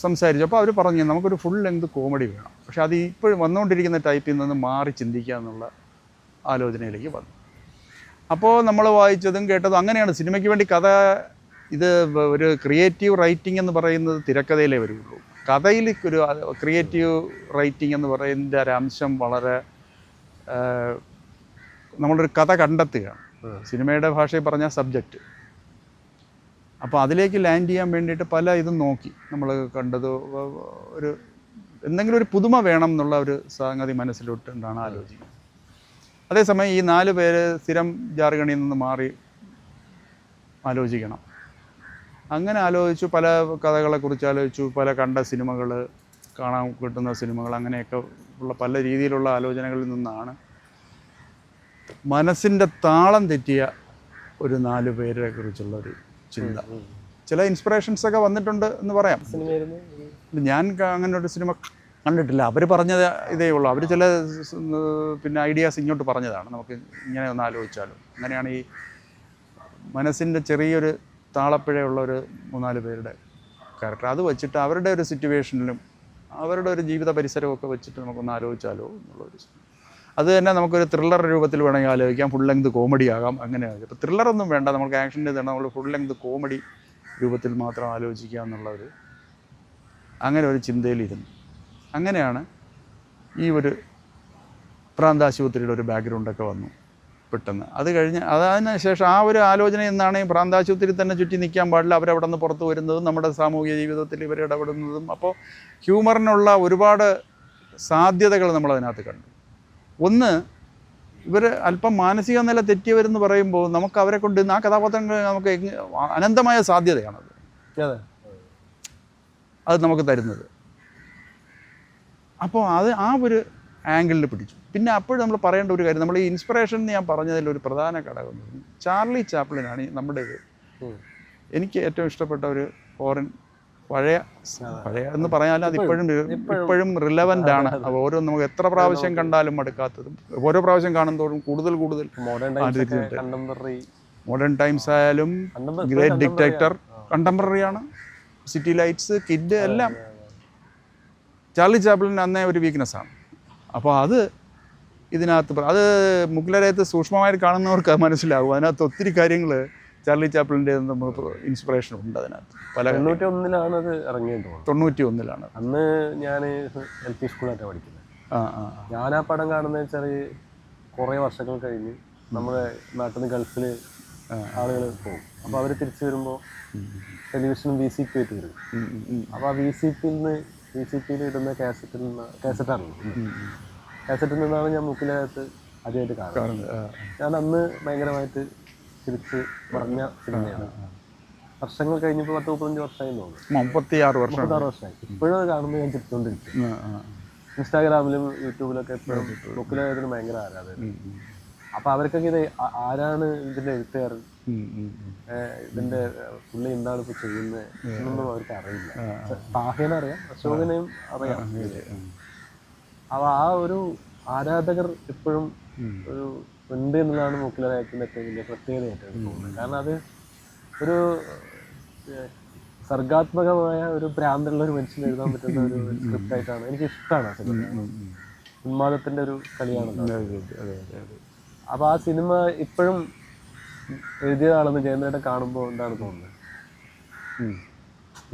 സംസാരിച്ചു. അപ്പോൾ അവർ പറഞ്ഞു നമുക്കൊരു ഫുൾ ലെങ്ത് കോമഡി വേണം, പക്ഷേ അത് ഇപ്പോഴും വന്നുകൊണ്ടിരിക്കുന്ന ടൈപ്പിൽ നിന്ന് മാറി ചിന്തിക്കുക എന്നുള്ള ആലോചനയിലേക്ക് വന്നു. അപ്പോൾ നമ്മൾ വായിച്ചതും കേട്ടതും അങ്ങനെയാണ്. സിനിമയ്ക്ക് വേണ്ടി കഥ, ഇത് ഒരു ക്രിയേറ്റീവ് റൈറ്റിംഗ് എന്ന് പറയുന്നത് തിരക്കഥയിലേ വരുള്ളൂ. കഥയിൽ ഒരു ക്രിയേറ്റീവ് റൈറ്റിംഗ് എന്ന് പറയുന്ന ഒരു അംശം വളരെ നമ്മളൊരു കഥ കണ്ടെത്തുകയാണ്. സിനിമയുടെ ഭാഷയിൽ പറഞ്ഞാൽ സബ്ജക്റ്റ്. അപ്പോൾ അതിലേക്ക് ലാൻഡ് ചെയ്യാൻ വേണ്ടിയിട്ട് പല ഇതും നോക്കി. നമ്മൾ കണ്ടത് എന്തെങ്കിലും ഒരു പുതുമ വേണം എന്നുള്ള ഒരു സംഗതി മനസ്സിലോട്ടുണ്ടാണ് ആലോചിക്കുന്നത്. അതേസമയം ഈ 4 പേര് സ്ഥിരം ജാർഗണിയിൽ നിന്ന് മാറി ആലോചിക്കണം. അങ്ങനെ ആലോചിച്ചു, പല കഥകളെക്കുറിച്ച് ആലോചിച്ചു, പല കണ്ട സിനിമകൾ, കാണാൻ കിട്ടുന്ന സിനിമകൾ, അങ്ങനെയൊക്കെ ഉള്ള പല രീതിയിലുള്ള ആലോചനകളിൽ നിന്നാണ് മനസ്സിൻ്റെ താളം തെറ്റിയ ഒരു 4 പേരെ കുറിച്ചുള്ളൊരു ചിന്ത. ചില ഇൻസ്പിറേഷൻസൊക്കെ വന്നിട്ടുണ്ട് എന്ന് പറയാം. ഞാൻ അങ്ങനെ ഒരു സിനിമ കണ്ടിട്ടില്ല. അവർ പറഞ്ഞത് ഇതേ ഉള്ളൂ. അവർ ചില പിന്നെ ഐഡിയാസ് ഇങ്ങോട്ട് പറഞ്ഞതാണ്, നമുക്ക് ഇങ്ങനെ ഒന്ന് ആലോചിച്ചാലും. അങ്ങനെയാണ് ഈ മനസ്സിൻ്റെ ചെറിയൊരു താളപ്പിഴയുള്ള ഒരു 3-4 പേരുടെ ക്യാരക്ടർ. അത് വെച്ചിട്ട് അവരുടെ ഒരു സിറ്റുവേഷനിലും അവരുടെ ഒരു ജീവിത പരിസരമൊക്കെ വെച്ചിട്ട് നമുക്കൊന്ന് ആലോചിച്ചാലോ എന്നുള്ളൊരു. അത് തന്നെ നമുക്കൊരു ത്രില്ലർ രൂപത്തിൽ വേണമെങ്കിൽ ആലോചിക്കാം, ഫുൾ ലെങ്ത് കോമഡി ആകാം. അങ്ങനെയാണ്. ഇപ്പോൾ ത്രില്ലറൊന്നും വേണ്ട, നമുക്ക് ആക്ഷൻ്റെ ഇതാണ്, നമ്മൾ ഫുൾ ലെങ്ത് കോമഡി രൂപത്തിൽ മാത്രം ആലോചിക്കുക എന്നുള്ള അങ്ങനെ ഒരു ചിന്തയിലിരുന്നു. അങ്ങനെയാണ് ഈ ഒരു പ്രാന്താശുപത്രിയുടെ ഒരു ബാക്ക്ഗ്രൗണ്ടൊക്കെ വന്നു പെട്ടെന്ന്. അത് കഴിഞ്ഞ് അതിന് ശേഷം ആ ഒരു ആലോചന എന്നാണ് ഈ പ്രാന്താശുപത്രി തന്നെ ചുറ്റി നിൽക്കാൻ പാടില്ല, അവരവിടെ നിന്ന് പുറത്ത് വരുന്നതും നമ്മുടെ സാമൂഹിക ജീവിതത്തിൽ ഇവർ ഇടപെടുന്നതും. അപ്പോൾ ഹ്യൂമറിനുള്ള ഒരുപാട് സാധ്യതകൾ നമ്മളതിനകത്ത് കണ്ടു. ഒന്ന്, ഇവർ അല്പം മാനസിക നില തെറ്റിയവരെന്ന് പറയുമ്പോൾ നമുക്ക് അവരെ കൊണ്ട് ആ കഥാപാത്രങ്ങൾ നമുക്ക് അനന്തമായ സാധ്യതയാണത് അത് നമുക്ക് തരുന്നത്. അപ്പോൾ ആ ഒരു ആംഗിളിൽ പിടിച്ചു. പിന്നെ അപ്പോഴും നമ്മൾ പറയേണ്ട ഒരു കാര്യം, നമ്മൾ ഈ ഇൻസ്പിറേഷൻ ഞാൻ പറഞ്ഞതിലൊരു പ്രധാന ഘടകം ചാർലി ചാപ്ലിനാണ് നമ്മുടെ എനിക്ക് ഏറ്റവും ഇഷ്ടപ്പെട്ട ഒരു ഫോറിൻ പഴയ എന്ന് പറഞ്ഞാൽ അത് ഇപ്പോഴും റിലവൻ്റ് ആണ്. അപ്പോൾ ഓരോ നമുക്ക് എത്ര പ്രാവശ്യം കണ്ടാലും മടുക്കാത്തതും, ഓരോ പ്രാവശ്യം കാണുന്നതോടും കൂടുതൽ മോഡേൺ ടൈംസ് ആയാലും ഗ്രേറ്റ് ഡിക്റ്റേറ്റർ കണ്ടംപററി ആണ്. സിറ്റി ലൈറ്റ്സ്, കിഡ് എല്ലാം ചാർലി ചാപ്ലിൻ അന്നേ ഒരു വീക്ക്നെസ്സാണ്. അപ്പോൾ അത് ഇതിനകത്ത് അത് മുഗളരായത്ത് സൂക്ഷ്മമായിട്ട് കാണുന്നവർക്ക് മനസ്സിലാവും. അതിനകത്ത് ഒത്തിരി കാര്യങ്ങൾ ചാർലി ചാപ്ലിൻ്റെ ഇൻസ്പിറേഷൻ ഉണ്ട് അതിനകത്ത്. പല 91 അത് ഇറങ്ങിയത് 91 അന്ന് ഞാൻ LP സ്കൂളായിട്ട് പഠിക്കുന്നത്. ഞാൻ ആ പടം കാണുന്നത് വെച്ചാൽ കുറേ വർഷങ്ങൾ കഴിഞ്ഞ് നമ്മുടെ നാട്ടിൽ നിന്ന് ഗൾഫിൽ ആളുകൾ പോകും. അപ്പോൾ അവർ തിരിച്ചു വരുമ്പോൾ ടെലിവിഷനും VCP ആയിട്ട് വരും. അപ്പോൾ ആ VCPയിൽ ഇടുന്ന കാസറ്റിൽ നിന്നാണ് ഞാൻ മുക്കിലകത്ത് ആദ്യമായിട്ട് കാണുന്നത്. ഞാൻ അന്ന് ഭയങ്കരമായിട്ട് തിരിച്ച് പറഞ്ഞ സിനിമയാണ്. വർഷങ്ങൾ കഴിഞ്ഞപ്പോൾ 10-35 വർഷമായി തോന്നുന്നു. 36 വർഷമായി. ഇപ്പോഴും അത് കാണുമ്പോൾ ഞാൻ ചിരിച്ചുകൊണ്ടിരിക്കും. ഇൻസ്റ്റാഗ്രാമിലും യൂട്യൂബിലൊക്കെ എപ്പോഴും മുക്കിലകത്തിന് ഭയങ്കര ആരാധന. അപ്പോൾ അവർക്കൊക്കെ ഇത് ആരാണ് ഇതിൻ്റെ എഴുത്തുകാരൻ, ഇതിൻ്റെ പുള്ളി എന്താണ് ഇപ്പോൾ ചെയ്യുന്നത് എന്നൊന്നും അവർക്ക് അറിയില്ല. താഹേനറിയാം, അശോകനെയും അറിയാം. അപ്പോൾ ആ ഒരു ആരാധകർ എപ്പോഴും ഒരു ഉണ്ട് എന്നുള്ളതാണ് മുക്കിലരായത്തിൻ്റെ ഏറ്റവും വലിയ പ്രത്യേകതയായിട്ട് തോന്നുന്നത്. കാരണം അത് ഒരു സർഗാത്മകമായ ഒരു ഭ്രാന്തുള്ള ഒരു മനുഷ്യന് എഴുതാൻ പറ്റുന്ന ഒരു സ്ക്രിപ്റ്റായിട്ടാണ് എനിക്കിഷ്ടമാണ്. ഉന്മാദത്തിൻ്റെ ഒരു കളിയാണല്ലോ. അപ്പോൾ ആ സിനിമ ഇപ്പോഴും എഴുതിയ ആളെന്ന് ജയന്തേട്ടൻ കാണുമ്പോൾ എന്താണ് തോന്നുന്നത്?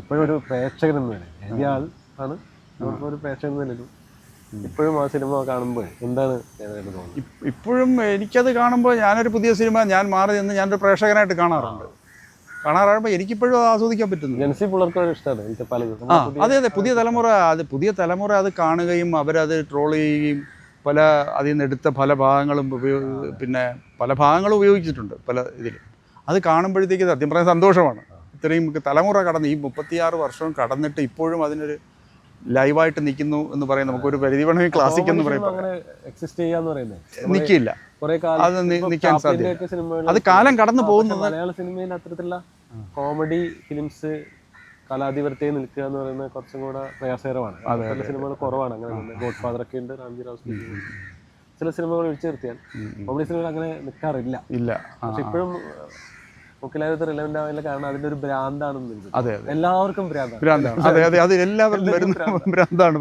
ഇപ്പോഴും ഒരു പ്രേക്ഷകൻ എന്ന് തന്നെ എഴുതിയ ആൾ ആണ്, ഒരു പ്രേക്ഷകൻ എന്ന് നിലയിലും ഇപ്പോഴും ആ സിനിമ കാണുമ്പോൾ എന്താണ് തോന്നുന്നത്? ഇപ്പോഴും എനിക്കത് കാണുമ്പോൾ ഞാനൊരു പുതിയ സിനിമ ഞാൻ മാറി നിന്ന് ഞാനൊരു പ്രേക്ഷകനായിട്ട് കാണാറാകുമ്പോൾ എനിക്കിപ്പോഴും ആസ്വദിക്കാൻ പറ്റുന്നു. ജൻസി പിള്ളേർക്ക് ഇഷ്ടമാണ് പലതും. അതെ, പുതിയ തലമുറ അത് കാണുകയും അവരത് ട്രോൾ ചെയ്യുകയും അതിൽ നിന്ന് എടുത്ത പല ഭാഗങ്ങളും പല ഭാഗങ്ങളും ഉപയോഗിച്ചിട്ടുണ്ട് പല ഇതിൽ. അത് കാണുമ്പോഴത്തേക്ക് സത്യം പറയാൻ സന്തോഷമാണ്. ഇത്രയും തലമുറ കടന്ന് ഈ 36 വർഷവും കടന്നിട്ട് ഇപ്പോഴും അതിനൊരു ലൈവായിട്ട് നിൽക്കുന്നു എന്ന് പറയും. നമുക്കൊരു പരിധി വേണമെങ്കിൽ ക്ലാസിക് എന്ന് പറയുമ്പോൾ നിൽക്കില്ല, അത് നിൽക്കാൻ സാധ്യത. അത് കാലം കടന്നു പോകുന്നത്. മലയാള സിനിമയിൽ അത്തരത്തിലുള്ള കോമഡി ഫിലിംസ് കലാധിപത്യത്തെ നിൽക്കുക എന്ന് പറയുന്നത് കുറച്ചും കൂടെ പ്രയാസകരമാണ്. ചില സിനിമകൾ കുറവാണ് അങ്ങനെ. ഗോഡ് ഫാദർ ഒക്കെ ഉണ്ട്, രാംജി റാവു. ചില സിനിമകൾ ഒഴിച്ചു നിർത്തിയാൽ കോമഡി സിനിമകൾ അങ്ങനെ നിൽക്കാറില്ല. പക്ഷെ ഇപ്പോഴും മുക്കിലകത്ത് റിലവൻ്റ് ആവില്ല. കാരണം അതിൻ്റെ ഒരു ഭ്രാന്താണെന്ന് എല്ലാവർക്കും ഭ്രാന്താണ്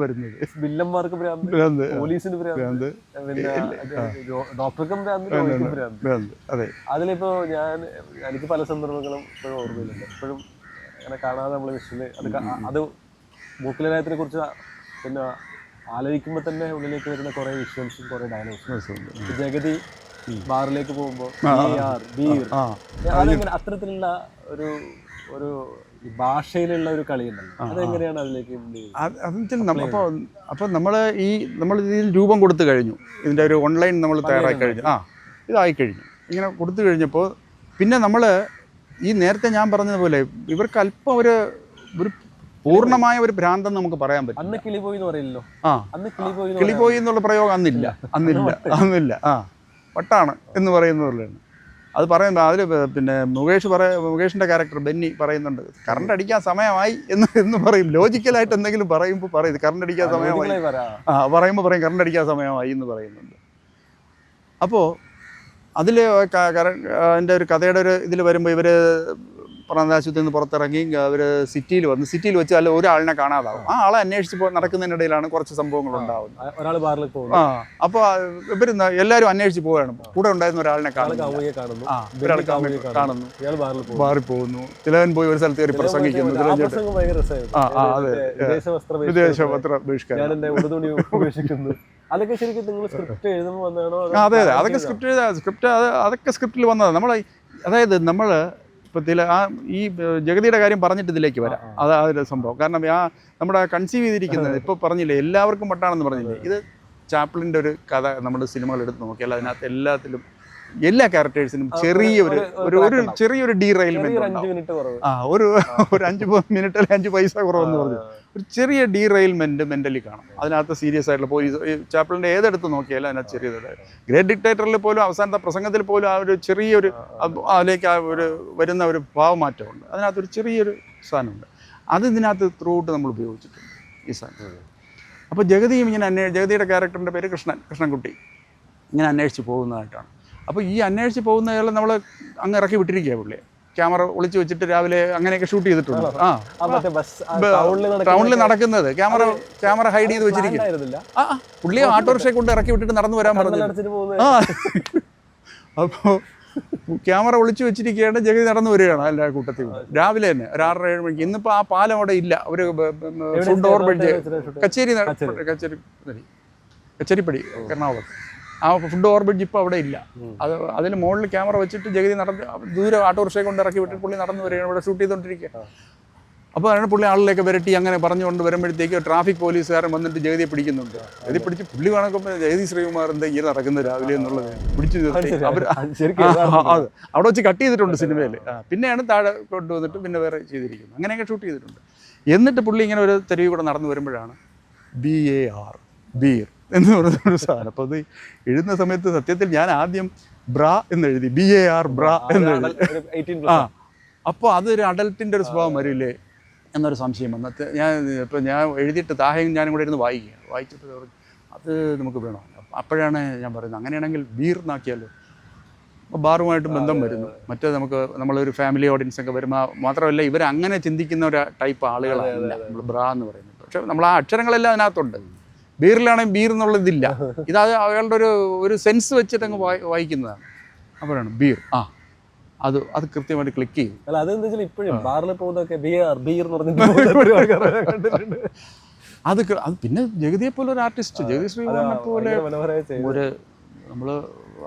വരുന്നത്. വില്ലന്മാർക്ക് ഭ്രാന്ത്, പോലീസിന് ഭ്രാന്ത്, പിന്നെ ഡോക്ടർക്കും ഭ്രാന്ത്. അതിലിപ്പോ എനിക്ക് പല സന്ദർഭങ്ങളും ഇപ്പോഴും ഓർമ്മയിലുണ്ട്. ഇപ്പോഴും അങ്ങനെ കാണാതെ നമ്മൾ വിഷയില് അത് മൂക്കിലരായത്തിനെ കുറിച്ച് പിന്നെ ആലോചിക്കുമ്പോൾ തന്നെ ഉള്ളിലേക്ക് വരുന്ന കുറേ വിഷ്വൽസും കുറേ ഡയലോഗ്സും. ജഗതി ബാറിലേക്ക് പോകുമ്പോൾ അതങ്ങനെ അത്തരത്തിലുള്ള ഒരു ഭാഷയിലുള്ള ഒരു കളിയുണ്ടല്ലോ, അതെങ്ങനെയാണ് അതിലേക്ക്? അപ്പോൾ നമ്മൾ ഇതിൽ രൂപം കൊടുത്തു കഴിഞ്ഞു. ഇതിൻ്റെ ഒരു ഓൺലൈൻ നമ്മൾ തയ്യാറാക്കി കഴിഞ്ഞു. ഇതായി കഴിഞ്ഞു. ഇങ്ങനെ കൊടുത്തു കഴിഞ്ഞപ്പോൾ പിന്നെ നമ്മൾ ഈ നേരത്തെ ഞാൻ പറഞ്ഞതുപോലെ ഇവർക്ക് അല്പം ഒരു പൂർണ്ണമായ ഒരു ഭ്രാന്തെന്ന് നമുക്ക് പറയാൻ പറ്റും. അന്ന് കിളിപോയി എന്ന് പറയില്ലല്ലോ. കിളിപോയി എന്നുള്ള പ്രയോഗം അന്നില്ല. വട്ടാണ് എന്ന് പറയുന്നവരിലാണ് അത് പറയുമ്പോൾ. അതിൽ പിന്നെ മുകേഷിൻ്റെ ക്യാരക്ടർ ബെന്നി പറയുന്നുണ്ട്, കറണ്ട് അടിക്കാൻ സമയമായി എന്ന് പറയും. ലോജിക്കലായിട്ട് എന്തെങ്കിലും പറയുമ്പോൾ പറയും കറണ്ട് അടിക്കാൻ സമയമായി. പറയുമ്പോൾ പറയും കറണ്ട് അടിക്കാൻ സമയമായി എന്ന് പറയുന്നുണ്ട്. അപ്പോൾ അതിൽ അതിൻ്റെ ഒരു കഥയുടെ ഒരു ഇതിൽ വരുമ്പോൾ ഇവർ പ്രാന്താശുപത്രിയിൽ നിന്ന് പുറത്തിറങ്ങി അവർ സിറ്റിയിൽ വെച്ച് അല്ല ഒരാളിനെ കാണാതാവും. ആ ആളെ അന്വേഷിച്ച് നടക്കുന്നതിനിടയിലാണ് കുറച്ച് സംഭവങ്ങൾ ഉണ്ടാവുന്നത്. അപ്പോൾ ഇവർ എല്ലാവരും അന്വേഷിച്ച് പോവുകയാണ്. കൂടെ ഉണ്ടായിരുന്ന ഒരാളിനെ കാണുന്നു, ബാറിൽ പോകുന്നു. തിലകൻ പോയി ഒരു സ്ഥലത്ത് കയറി പ്രസംഗിക്കുന്നു. വിദേശ വസ്ത്ര ബഹിഷ്കരണം. അതൊക്കെ ശരിക്കും നിങ്ങൾ സ്ക്രിപ്റ്റ് എഴുതുമ്പോൾ വന്നതാണോ? അതെ, അതൊക്കെ അതൊക്കെ സ്ക്രിപ്റ്റിൽ വന്നതാണ്. അതായത് നമ്മൾ ഇപ്പോൾ ഈ ജഗതിയുടെ കാര്യം പറഞ്ഞിട്ട് ഇതിലേക്ക് വരാം. അതൊരു സംഭവം. കാരണം നമ്മുടെ കൺസീവ് ചെയ്തിരിക്കുന്നത് ഇപ്പോൾ പറഞ്ഞില്ലേ എല്ലാവർക്കും വട്ടാണെന്ന് പറഞ്ഞില്ലേ, ഇത് ചാപ്ലിൻ്റെ ഒരു കഥ നമ്മൾ സിനിമകൾ എടുത്ത് നോക്കിയാൽ അതിനകത്ത് എല്ലാത്തിലും എല്ലാ ക്യാരക്ടേഴ്സിനും ചെറിയൊരു ഡീറെയിൽമെന്റ് ഒരു 5 മിനിറ്റ് അല്ലെങ്കിൽ 5 പൈസ കുറവെന്ന് പറഞ്ഞു ഒരു ചെറിയ ഡീറെയിൽമെന്റ് മെന്റലി കാണും. അതിനകത്ത് സീരിയസ് ആയിട്ടുള്ള പോലീസ് ചാപ്ലിൻ്റെ ഏതെടുത്ത് നോക്കിയാലും അതിനകത്ത് ചെറിയത്. ഗ്രേറ്റ് ഡിക്റ്റേറ്ററിൽ പോലും അവസാനത്തെ പ്രസംഗത്തിൽ പോലും ആ ഒരു ചെറിയൊരു അതിലേക്ക് വരുന്ന ഒരു ഭാവമാറ്റമുണ്ട്. അതിനകത്തൊരു ചെറിയൊരു സാധനമുണ്ട്. അത് ഇതിനകത്ത് ത്രൂട്ട് നമ്മൾ ഉപയോഗിച്ചിട്ടുണ്ട് ഈ സാധനം. അപ്പോൾ ജഗതിയും ഇങ്ങനെ ജഗതിയുടെ ക്യാരക്ടറിൻ്റെ പേര് കൃഷ്ണൻകുട്ടി ഇങ്ങനെ അന്വേഷിച്ച് പോകുന്നതായിട്ടാണ്. അപ്പോൾ ഈ അന്വേഷിച്ച് പോകുന്നയാൾ നമ്മൾ അങ്ങ് ഇറക്കി വിട്ടിരിക്കുക പുള്ളിയെ, ക്യാമറ ഒളിച്ച് വെച്ചിട്ട് രാവിലെ അങ്ങനെയൊക്കെ ഷൂട്ട് ചെയ്തിട്ടുണ്ട്. ടൗണിൽ നടക്കുന്നത് ക്യാമറ ഹൈഡ് ചെയ്ത് വെച്ചിരിക്കും. പുള്ളിയെ ഓട്ടോറിക്ഷയെ കൊണ്ട് ഇറക്കി വിട്ടിട്ട് നടന്നു വരാൻ പറഞ്ഞു. അപ്പോൾ ക്യാമറ ഒളിച്ചു വെച്ചിരിക്കുകയാണ്, ജഗതി നടന്നു വരികയാണ് എല്ലാ കൂട്ടത്തിൽ രാവിലെ തന്നെ ഒരു 6-7 മണിക്ക്. ഇന്നിപ്പോൾ ആ പാലം അവിടെ ഇല്ല, ഒരു ഫുഡ് ഓവർ ബ്രിഡ്ജ് കച്ചേരിപ്പടി എറണാകുളത്ത്, ആ ഫുഡ് ഓവർ ബ്രിഡ്ജ് ഇപ്പോൾ അവിടെ ഇല്ല. അതിന് മുകളിൽ ക്യാമറ വെച്ചിട്ട് ജഗതി ദൂരെ ഓട്ടോറിക്ഷയെ കൊണ്ട് ഇറക്കി വിട്ടിട്ട് പുള്ളി നടന്നു വരികയാണ്, ഇവിടെ ഷൂട്ട് ചെയ്തുകൊണ്ടിരിക്കുക. അപ്പോൾ അതിന് പുള്ളി ആളിലേക്ക് വരട്ടി അങ്ങനെ പറഞ്ഞുകൊണ്ട് വരുമ്പോഴത്തേക്ക് ട്രാഫിക് പോലീസുകാരൻ വന്നിട്ട് ജഗതിയെ പിടിക്കുന്നുണ്ട്. ജഗതി പിടിച്ച് പുള്ളി കാണുമ്പോൾ ജഗതി ശ്രീകുമാർ എന്താ ഇങ്ങനെ നടക്കുന്നത് രാവിലെ എന്നുള്ളത് പിടിച്ചു നിർത്തി അവർ അവിടെ വെച്ച് കട്ട് ചെയ്തിട്ടുണ്ട് സിനിമയിൽ. പിന്നെയാണ് താഴെ കൊണ്ടുവന്നിട്ട് പിന്നെ വേറെ ചെയ്തിരിക്കുന്നത്. അങ്ങനെയൊക്കെ ഷൂട്ട് ചെയ്തിട്ടുണ്ട്. എന്നിട്ട് പുള്ളി ഇങ്ങനെ ഒരു തെരുവിൽ കൂടെ നടന്നു വരുമ്പോഴാണ് BAR ബീർ എന്ന് പറയുന്നൊരു സാധനം. അപ്പോൾ അത് എഴുതുന്ന സമയത്ത് സത്യത്തിൽ ഞാൻ ആദ്യം ബ്രാ എന്നെഴുതി, BAR ബ്രാ എന്നെഴുതി. അപ്പോൾ അതൊരു അഡൽട്ടിൻ്റെ ഒരു സ്വഭാവം വരില്ലേ എന്നൊരു സംശയം വന്നത്. ഞാൻ എഴുതിയിട്ട് താഹയും ഞാനും കൂടെ ഇരുന്ന് വായിച്ചപ്പോൾ അത് നമുക്ക് വേണം. അപ്പോഴാണ് ഞാൻ പറയുന്നത് അങ്ങനെയാണെങ്കിൽ ബീർ എന്നാക്കിയാലോ, ബാറുമായിട്ട് ബന്ധം വരുന്നു. മറ്റേ നമ്മളൊരു ഫാമിലി ഓഡിയൻസ് ഒക്കെ വരുമ്പോൾ മാത്രമല്ല, ഇവർ അങ്ങനെ ചിന്തിക്കുന്ന ഒരു ടൈപ്പ് ആളുകളല്ല നമ്മൾ ബ്രാ എന്ന് പറയുന്നത്. പക്ഷേ നമ്മൾ ആ അക്ഷരങ്ങളെല്ലാം അതിനകത്തുണ്ട്. ബീറിലാണെങ്കിൽ ബീർ എന്നുള്ളതില്ല, ഇത് അയാളുടെ ഒരു സെൻസ് വെച്ചിട്ട് അങ്ങ് വായിക്കുന്നതാണ്. അപ്പോഴാണ് ബീർ അത് കൃത്യമായിട്ട് ക്ലിക്ക് ചെയ്യും. അല്ല അതെന്താ വെച്ചാൽ ഇപ്പോഴും ബാറിൽ പോകുന്നതൊക്കെ അത് പിന്നെ ജഗതിയെ പോലെ ഒരു ആർട്ടിസ്റ്റ്, ജഗതി ശ്രീകുമാറിനെ പോലെ ഒരു നമ്മൾ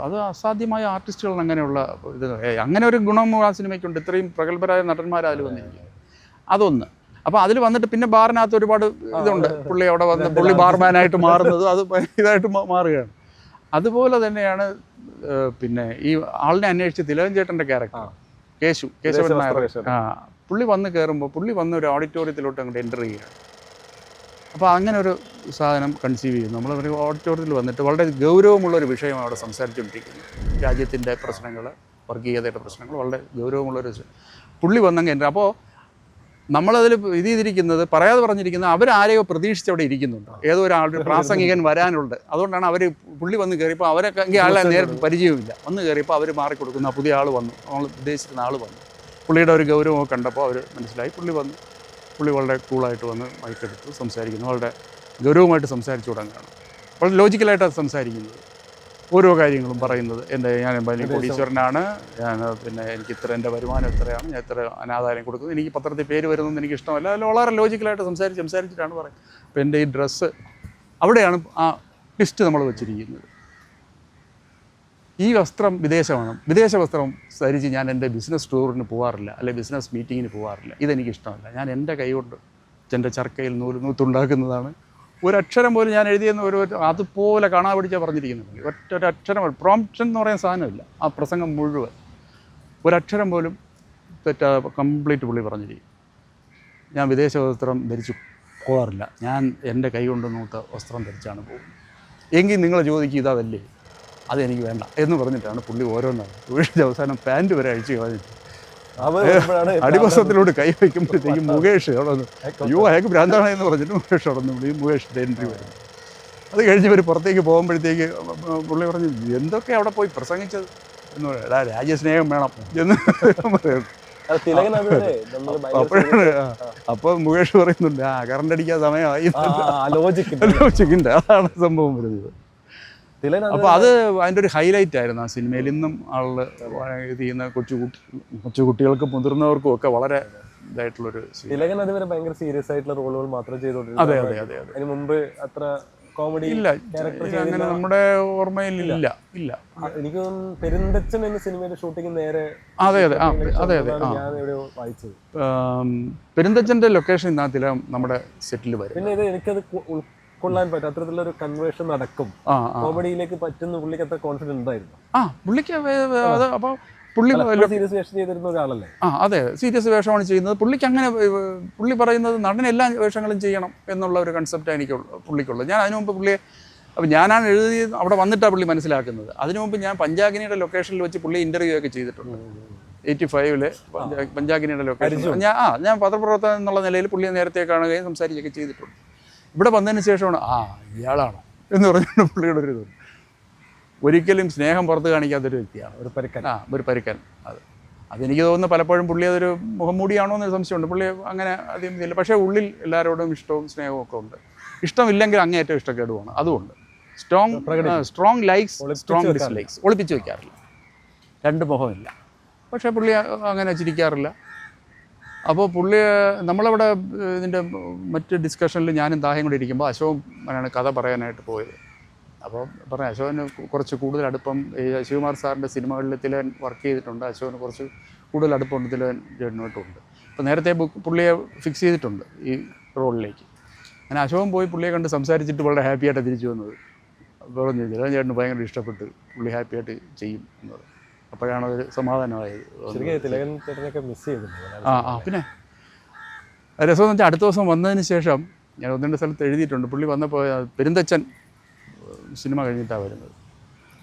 അത് അസാധ്യമായ ആർട്ടിസ്റ്റുകൾ അങ്ങനെയുള്ള ഇത് അങ്ങനെ ഒരു ഗുണം ആ സിനിമയ്ക്കുണ്ട്. ഇത്രയും പ്രഗത്ഭരായ നടന്മാർ അതിൽ വന്നിരിക്കുന്നത് അതൊന്ന്. അപ്പോൾ അതിൽ വന്നിട്ട് പിന്നെ ബാറിനകത്ത് ഒരുപാട് ഇതുണ്ട്. പുള്ളി അവിടെ വന്ന് പുള്ളി ബാർമാനായിട്ട് മാറുന്നത് അത് ഇതായിട്ട് മാറുകയാണ്. അതുപോലെ തന്നെയാണ് പിന്നെ ഈ ആളിനെ അന്വേഷിച്ച് തിലകൻ ചേട്ടൻ്റെ ക്യാരക്ടർ കേശവൻ നായർ. പുള്ളി വന്ന് കയറുമ്പോൾ പുള്ളി വന്ന് ഒരു ഓഡിറ്റോറിയത്തിലോട്ട് അങ്ങോട്ട് എൻ്റർ ചെയ്യുകയാണ്. അപ്പോൾ അങ്ങനെ ഒരു സാധനം കൺസീവ് ചെയ്യുന്നു. നമ്മളൊരു ഓഡിറ്റോറിയത്തിൽ വന്നിട്ട് വളരെ ഗൗരവമുള്ളൊരു വിഷയം അവിടെ സംസാരിച്ചുകൊണ്ടിരിക്കുന്നു. രാജ്യത്തിൻ്റെ പ്രശ്നങ്ങൾ, വർഗീയതയുടെ പ്രശ്നങ്ങൾ, വളരെ ഗൗരവമുള്ളൊരു പുള്ളി വന്നങ്ങ് എൻ്റർ. അപ്പോൾ നമ്മളതിൽ ഇത് ചെയ്തിരിക്കുന്നത് പറയാതെ പറഞ്ഞിരിക്കുന്നത് അവരാരെയോ പ്രതീക്ഷിച്ച് അവിടെ ഇരിക്കുന്നുണ്ട്. ഏതോ ഒരാളുടെ പ്രാസംഗികൻ വരാനുണ്ട്. അതുകൊണ്ടാണ് അവർ പുള്ളി വന്ന് കയറിയപ്പോൾ അവരൊക്കെ ആളെ നേരിട്ട് പരിചയമില്ല. വന്ന് കയറിയപ്പോൾ അവർ മാറിക്കൊടുക്കുന്ന പുതിയ ആൾ വന്നു, നമ്മൾ ഉദ്ദേശിക്കുന്ന ആൾ വന്നു. പുള്ളിയുടെ ഒരു ഗൗരവമൊക്കെ കണ്ടപ്പോൾ അവർ മനസ്സിലായി. പുള്ളി വന്നു, പുള്ളി വളരെ കൂളായിട്ട് വന്ന് മൈക്കെടുത്ത് സംസാരിക്കുന്നു. വളരെ ഗൗരവമായിട്ട് സംസാരിച്ചു തുടങ്ങുകയാണ്. വളരെ ലോജിക്കലായിട്ടാണ് സംസാരിക്കുന്നത്. ഓരോ കാര്യങ്ങളും പറയുന്നത്. ഞാൻ വലിയ കോടീശ്വരനാണ്, ഞാൻ പിന്നെ എനിക്ക് എൻ്റെ വരുമാനം എത്രയാണ്, ഞാൻ എത്ര അനാഥാലയം കൊടുക്കുന്നത്, എനിക്ക് പത്രത്തിൽ പേര് വരുന്നതെന്ന് എനിക്ക് ഇഷ്ടമല്ല. അതിൽ വളരെ ലോജിക്കലായിട്ട് സംസാരിച്ചിട്ടാണ് പറയുന്നത്. അപ്പോൾ എൻ്റെ ഈ ഡ്രസ്സ് അവിടെയാണ് ആ ലിസ്റ്റ് നമ്മൾ വെച്ചിരിക്കുന്നത്. ഈ വസ്ത്രം വിദേശമാണ്, വിദേശ വസ്ത്രം ധരിച്ച് ഞാൻ എൻ്റെ ബിസിനസ് ടൂറിന് പോകാറില്ല, അല്ലെങ്കിൽ ബിസിനസ് മീറ്റിങ്ങിന് പോകാറില്ല. ഇതെനിക്ക് ഇഷ്ടമല്ല. ഞാൻ എൻ്റെ കൈ കൊണ്ട് എൻ്റെ ചർക്കയിൽ നൂത്തുണ്ടാക്കുന്നതാണ്. ഒരക്ഷരം പോലും ഞാൻ എഴുതിയെന്ന് അതുപോലെ കാണാൻ പിടിച്ചാൽ പറഞ്ഞിരിക്കുന്നുണ്ട്. ഒരക്ഷരം പ്രോംപ്ഷൻ എന്ന് പറയുന്ന സാധനമില്ല ആ പ്രസംഗം മുഴുവൻ. ഒരക്ഷരം പോലും കംപ്ലീറ്റ് പുള്ളി പറഞ്ഞിരിക്കും. ഞാൻ വിദേശ വസ്ത്രം ധരിച്ച് പോകാറില്ല, ഞാൻ എൻ്റെ കൈ കൊണ്ട് നൂത്ത വസ്ത്രം ധരിച്ചാണ് പോകുന്നത്. എങ്കിൽ നിങ്ങൾ ചോദിക്കും ഇതല്ലേ, അതെനിക്ക് വേണ്ട എന്ന് പറഞ്ഞിട്ടാണ് പുള്ളി ഓരോന്നാണ് അവസാനം പാൻറ്റ് വരെ അഴിച്ച് കളഞ്ഞിട്ട് അടിവസ്ത്രത്തിലോട്ട് കൈ വയ്ക്കുമ്പോഴത്തേക്കും മുകേഷ് അവിടെ നിന്ന് അയ്യോ അയാൾക്ക് ഭ്രാന്താണ് എന്ന് പറഞ്ഞിട്ട് മുകേഷ് അവിടെ നിന്ന് മുകേഷിൻ്റെ എൻട്രി വരും. അത് കഴിഞ്ഞ് ഇവർ പുറത്തേക്ക് പോകുമ്പോഴത്തേക്ക് പുള്ളി പറഞ്ഞു എന്തൊക്കെ അവിടെ പോയി പ്രസംഗിച്ചത് എന്ന് പറയാം, രാജ്യസ്നേഹം വേണം എന്ന് പറയുന്നു. അപ്പോഴാണ് അപ്പോൾ മുകേഷ് പറയുന്നുണ്ട് കറണ്ട് അടിക്കാൻ സമയമായി, ആലോചിക്കുന്നുണ്ട്. അതാണ് സംഭവം വരുന്നത്. അപ്പോൾ അത് അതിൻ്റെ ഒരു ഹൈലൈറ്റ് ആയിരുന്നു ആ സിനിമയിൽ. ഇന്നും ആള് ഇത് ചെയ്യുന്ന കൊച്ചുകുട്ടികൾക്കും മുതിർന്നവർക്കും ഒക്കെ വളരെ ഇതായിട്ടുള്ളൊരു. തിലകൻ അതുവരെ ഭയങ്കര സീരിയസ് ആയിട്ടുള്ള റോളുകൾ മാത്രം ചെയ്തോണ്ടിരുന്നു. അതെ അതെ അതെ അതെ. അതിന് മുമ്പ് അത്ര കോമഡി ഇല്ല, അങ്ങനെ നമ്മുടെ ഓർമ്മയിൽ ഇല്ല. എനിക്ക് പെരുന്തച്ചൻ എന്ന സിനിമയുടെ ഷൂട്ടിംഗ് നേരെ അതെ അതെ അതെ അതെ ഞാൻ എവിടെയോ വായിച്ചത്. പെരുന്തച്ചൻ്റെ ലൊക്കേഷൻ ഇന്നാ തിലകം നമ്മുടെ സെറ്റിൽ വരും. പിന്നെ ഇത് എനിക്കത് കൊള്ളാൻ പറ്റും, അത്തരത്തിലുള്ള ഒരു കൺവേർഷൻ നടക്കും, കോമഡിയിലേക്ക് പറ്റുന്ന പുള്ളിക്ക് അത്ര കോൺഫിഡൻസ് ഉണ്ടായിരുന്നു. പുള്ളിക്ക് അപ്പോൾ പുള്ളി സീരിയസ് വേഷം ചെയ്തിരുന്ന ഒരാളല്ലേ? അതെ, സീരിയസ് വേഷമാണ് ചെയ്യുന്നത്. പുള്ളിക്ക് അങ്ങനെ പുള്ളി പറയുന്നത് നടൻ എല്ലാ വേഷങ്ങളും ചെയ്യണം എന്നുള്ള ഒരു കൺസെപ്റ്റാണ് പുള്ളിക്കുള്ളത്. ഞാൻ അതിനു മുമ്പ് പുള്ളിയെ അപ്പോൾ ഞാനാണ് എഴുതി അവിടെ വന്നിട്ടാണ് പുള്ളി മനസ്സിലാക്കുന്നത്. അതിനു മുമ്പ് ഞാൻ പഞ്ചാഗ്നിയുടെ ലൊക്കേഷനിൽ വെച്ച് പുള്ളി ഇൻ്റർവ്യൂ ഒക്കെ ചെയ്തിട്ടുണ്ട്. 85-ല് പഞ്ചാഗ്നിയുടെ ലൊക്കേഷൻ ഞാൻ പത്രപ്രവർത്തകൻ എന്നുള്ള നിലയിൽ പുള്ളിയെ നേരത്തെ കാണുകയും സംസാരിക്കുകയൊക്കെ ചെയ്തിട്ടുണ്ട്. ഇവിടെ വന്നതിന് ശേഷമാണ് ഇയാളാണോ എന്ന് പറഞ്ഞുകൊണ്ട് പുള്ളിയുടെ ഒരു ഇതുണ്ട്. ഒരിക്കലും സ്നേഹം പുറത്ത് കാണിക്കാത്തൊരു വ്യക്തിയാണ്, ഒരു പരുക്കൻ. അതെനിക്ക് തോന്നുന്നു പലപ്പോഴും പുള്ളി അതൊരു മുഖംമൂടിയാണോ എന്നൊരു സംശയമുണ്ട്. പുള്ളി അങ്ങനെ അധികം ഇതില്ല, പക്ഷേ ഉള്ളിൽ എല്ലാവരോടും ഇഷ്ടവും സ്നേഹവും ഒക്കെ ഉണ്ട്. ഇഷ്ടമില്ലെങ്കിൽ അങ്ങേയറ്റം ഇഷ്ടക്കേടുമാണ്. അതുകൊണ്ട് സ്ട്രോങ് ലൈക്സ്, സ്ട്രോങ് ഡിസ്ലൈക്സ് ഒളിപ്പിച്ച് വയ്ക്കാറില്ല, രണ്ട് മുഖമില്ല. പക്ഷേ പുള്ളി അങ്ങനെ ചിരിക്കാറില്ല. അപ്പോൾ പുള്ളി നമ്മളവിടെ ഇതിൻ്റെ മറ്റ് ഡിസ്കഷനിൽ ഞാനും താഹയും കൂടി ഇരിക്കുമ്പോൾ അശോകനാണ് കഥ പറയാനായിട്ട് പോയത്. അപ്പോൾ പറഞ്ഞു അശോകന് കുറച്ച് കൂടുതൽ അടുപ്പം ഈ ശിവകുമാർ സാറിൻ്റെ സിനിമകളിൽ തിലകൻ വർക്ക് ചെയ്തിട്ടുണ്ട്, അശോകന് കുറച്ച് കൂടുതൽ അടുപ്പമുണ്ട് തിലകൻ ചേട്ടനുമായിട്ടുണ്ട്. അപ്പോൾ നേരത്തെ പുള്ളിയെ ഫിക്സ് ചെയ്തിട്ടുണ്ട് ഈ റോളിലേക്ക്. അങ്ങനെ അശോകൻ പോയി പുള്ളിയെ കണ്ട് സംസാരിച്ചിട്ട് വളരെ ഹാപ്പിയായിട്ട് തിരിച്ചു വന്നത്. പറഞ്ഞു തിലകൻ ചേട്ടന് ഭയങ്കര ഇഷ്ടപ്പെട്ട്, പുള്ളി ഹാപ്പിയായിട്ട് ചെയ്യും എന്ന് പറഞ്ഞു. അപ്പോഴാണ് ഒരു സമാധാനമായത്. പിന്നെ രസമെന്ന് വെച്ചാൽ അടുത്ത ദിവസം വന്നതിന് ശേഷം ഞാൻ 1-2 സ്ഥലത്ത് എഴുതിയിട്ടുണ്ട്. പുള്ളി വന്നപ്പോൾ പെരുന്തച്ചൻ സിനിമ കഴിഞ്ഞിട്ടാണ് വരുന്നത്.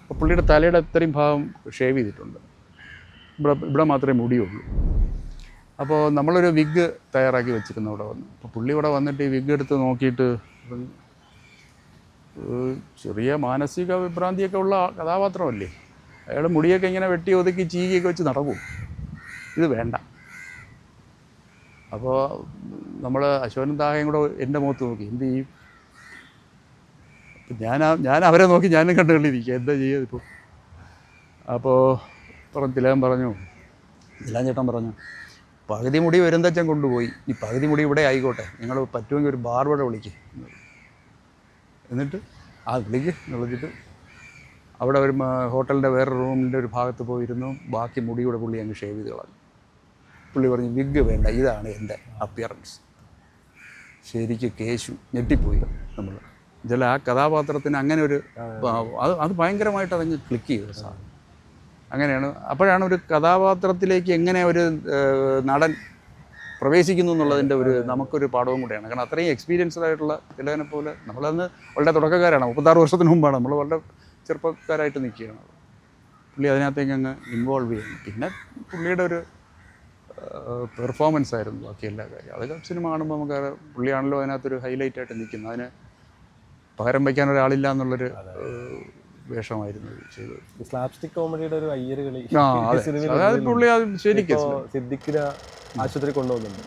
അപ്പോൾ പുള്ളിയുടെ തലയുടെ ഇത്രയും ഭാഗം ഷേവ് ചെയ്തിട്ടുണ്ട്, ഇവിടെ മാത്രമേ മുടിയുള്ളൂ. അപ്പോൾ നമ്മളൊരു വിഗ് തയ്യാറാക്കി വെച്ചിരുന്നു ഇവിടെ വന്ന്. അപ്പോൾ പുള്ളി ഇവിടെ വന്നിട്ട് ഈ വിഗ് എടുത്ത് നോക്കിയിട്ട് ചെറിയ മാനസിക വിഭ്രാന്തിയൊക്കെ ഉള്ള കഥാപാത്രമല്ലേ, അയാൾ മുടിയൊക്കെ ഇങ്ങനെ വെട്ടി ഒതുക്കി ചീകിയൊക്കെ വെച്ച് നടക്കും, ഇത് വേണ്ട. അപ്പോൾ നമ്മൾ അശോകനും താഹയും കൂടെ എൻ്റെ മുഖത്ത് നോക്കി എന്ത് ചെയ്യും. ഞാൻ അവരെ നോക്കി ഞാനും കണ്ടുകൊണ്ടിരിക്കുക എന്താ ചെയ്യുക ഇപ്പോൾ. അപ്പോൾ തിലകൻ പറഞ്ഞു, തിലകൻ ചേട്ടൻ പറഞ്ഞു, പകുതി മുടി വരുന്തച്ചൻ കൊണ്ടുപോയി, ഈ പകുതി മുടി ഇവിടെ ആയിക്കോട്ടെ, നിങ്ങൾ പറ്റുമെങ്കിൽ ഒരു ബാർബറെ വിളിക്കുക. എന്നിട്ട് വിളിച്ചിട്ട് അവിടെ ഒരു ഹോട്ടലിൻ്റെ വേറെ റൂമിൻ്റെ ഒരു ഭാഗത്ത് പോയിരുന്നു. ബാക്കി മുടിയുടെ പുള്ളി അങ്ങ് ഷേവ് ചെയ്ത് കളഞ്ഞു. പുള്ളി പറഞ്ഞു വിഗ് വേണ്ട, ഇതാണ് എൻ്റെ അപ്പിയറൻസ്. ശരിക്കും കേശു ഞെട്ടിപ്പോയി നമ്മൾ. ചില ആ കഥാപാത്രത്തിന് അങ്ങനെ ഒരു അത് ഭയങ്കരമായിട്ട് അതങ്ങ് ക്ലിക്ക് ചെയ്തു സാധനം. അങ്ങനെയാണ്. അപ്പോഴാണ് ഒരു കഥാപാത്രത്തിലേക്ക് എങ്ങനെ ഒരു നടൻ പ്രവേശിക്കുന്നു എന്നുള്ളതിൻ്റെ ഒരു നമുക്കൊരു പാഠവും കൂടെയാണ്. കാരണം അത്രയും എക്സ്പീരിയൻസ്ഡ് ആയിട്ടുള്ള തിലകനെ പോലെ നമ്മളന്ന് വളരെ തുടക്കക്കാരാണ്. 36 വർഷത്തിന് മുമ്പാണ്, നമ്മൾ വളരെ ചെറുപ്പക്കാരായിട്ട് നിൽക്കുകയാണ്. പുള്ളി അതിനകത്തേക്ക് അങ്ങ് ഇൻവോൾവ് ചെയ്യുന്നു. പിന്നെ പുള്ളിയുടെ ഒരു പെർഫോമൻസ് ആയിരുന്നു ബാക്കി എല്ലാ കാര്യം. അതൊക്കെ സിനിമ കാണുമ്പോൾ നമുക്ക് പുള്ളിയാണല്ലോ അതിനകത്തൊരു ഹൈലൈറ്റ് ആയിട്ട് നിൽക്കുന്നത്. അതിന് പകരം വയ്ക്കാൻ ഒരാളില്ല എന്നുള്ളൊരു വേഷമായിരുന്നു ചെയ്തത്. സ്ലാപ്സ്റ്റിക് കോമഡിയുടെ ഒരു അയ്യര് കളി അതായത് പുള്ളി അത് ശരിക്കും സിദ്ദിഖിനെ ആശുപത്രി കൊണ്ടുപോകുന്നുണ്ട്,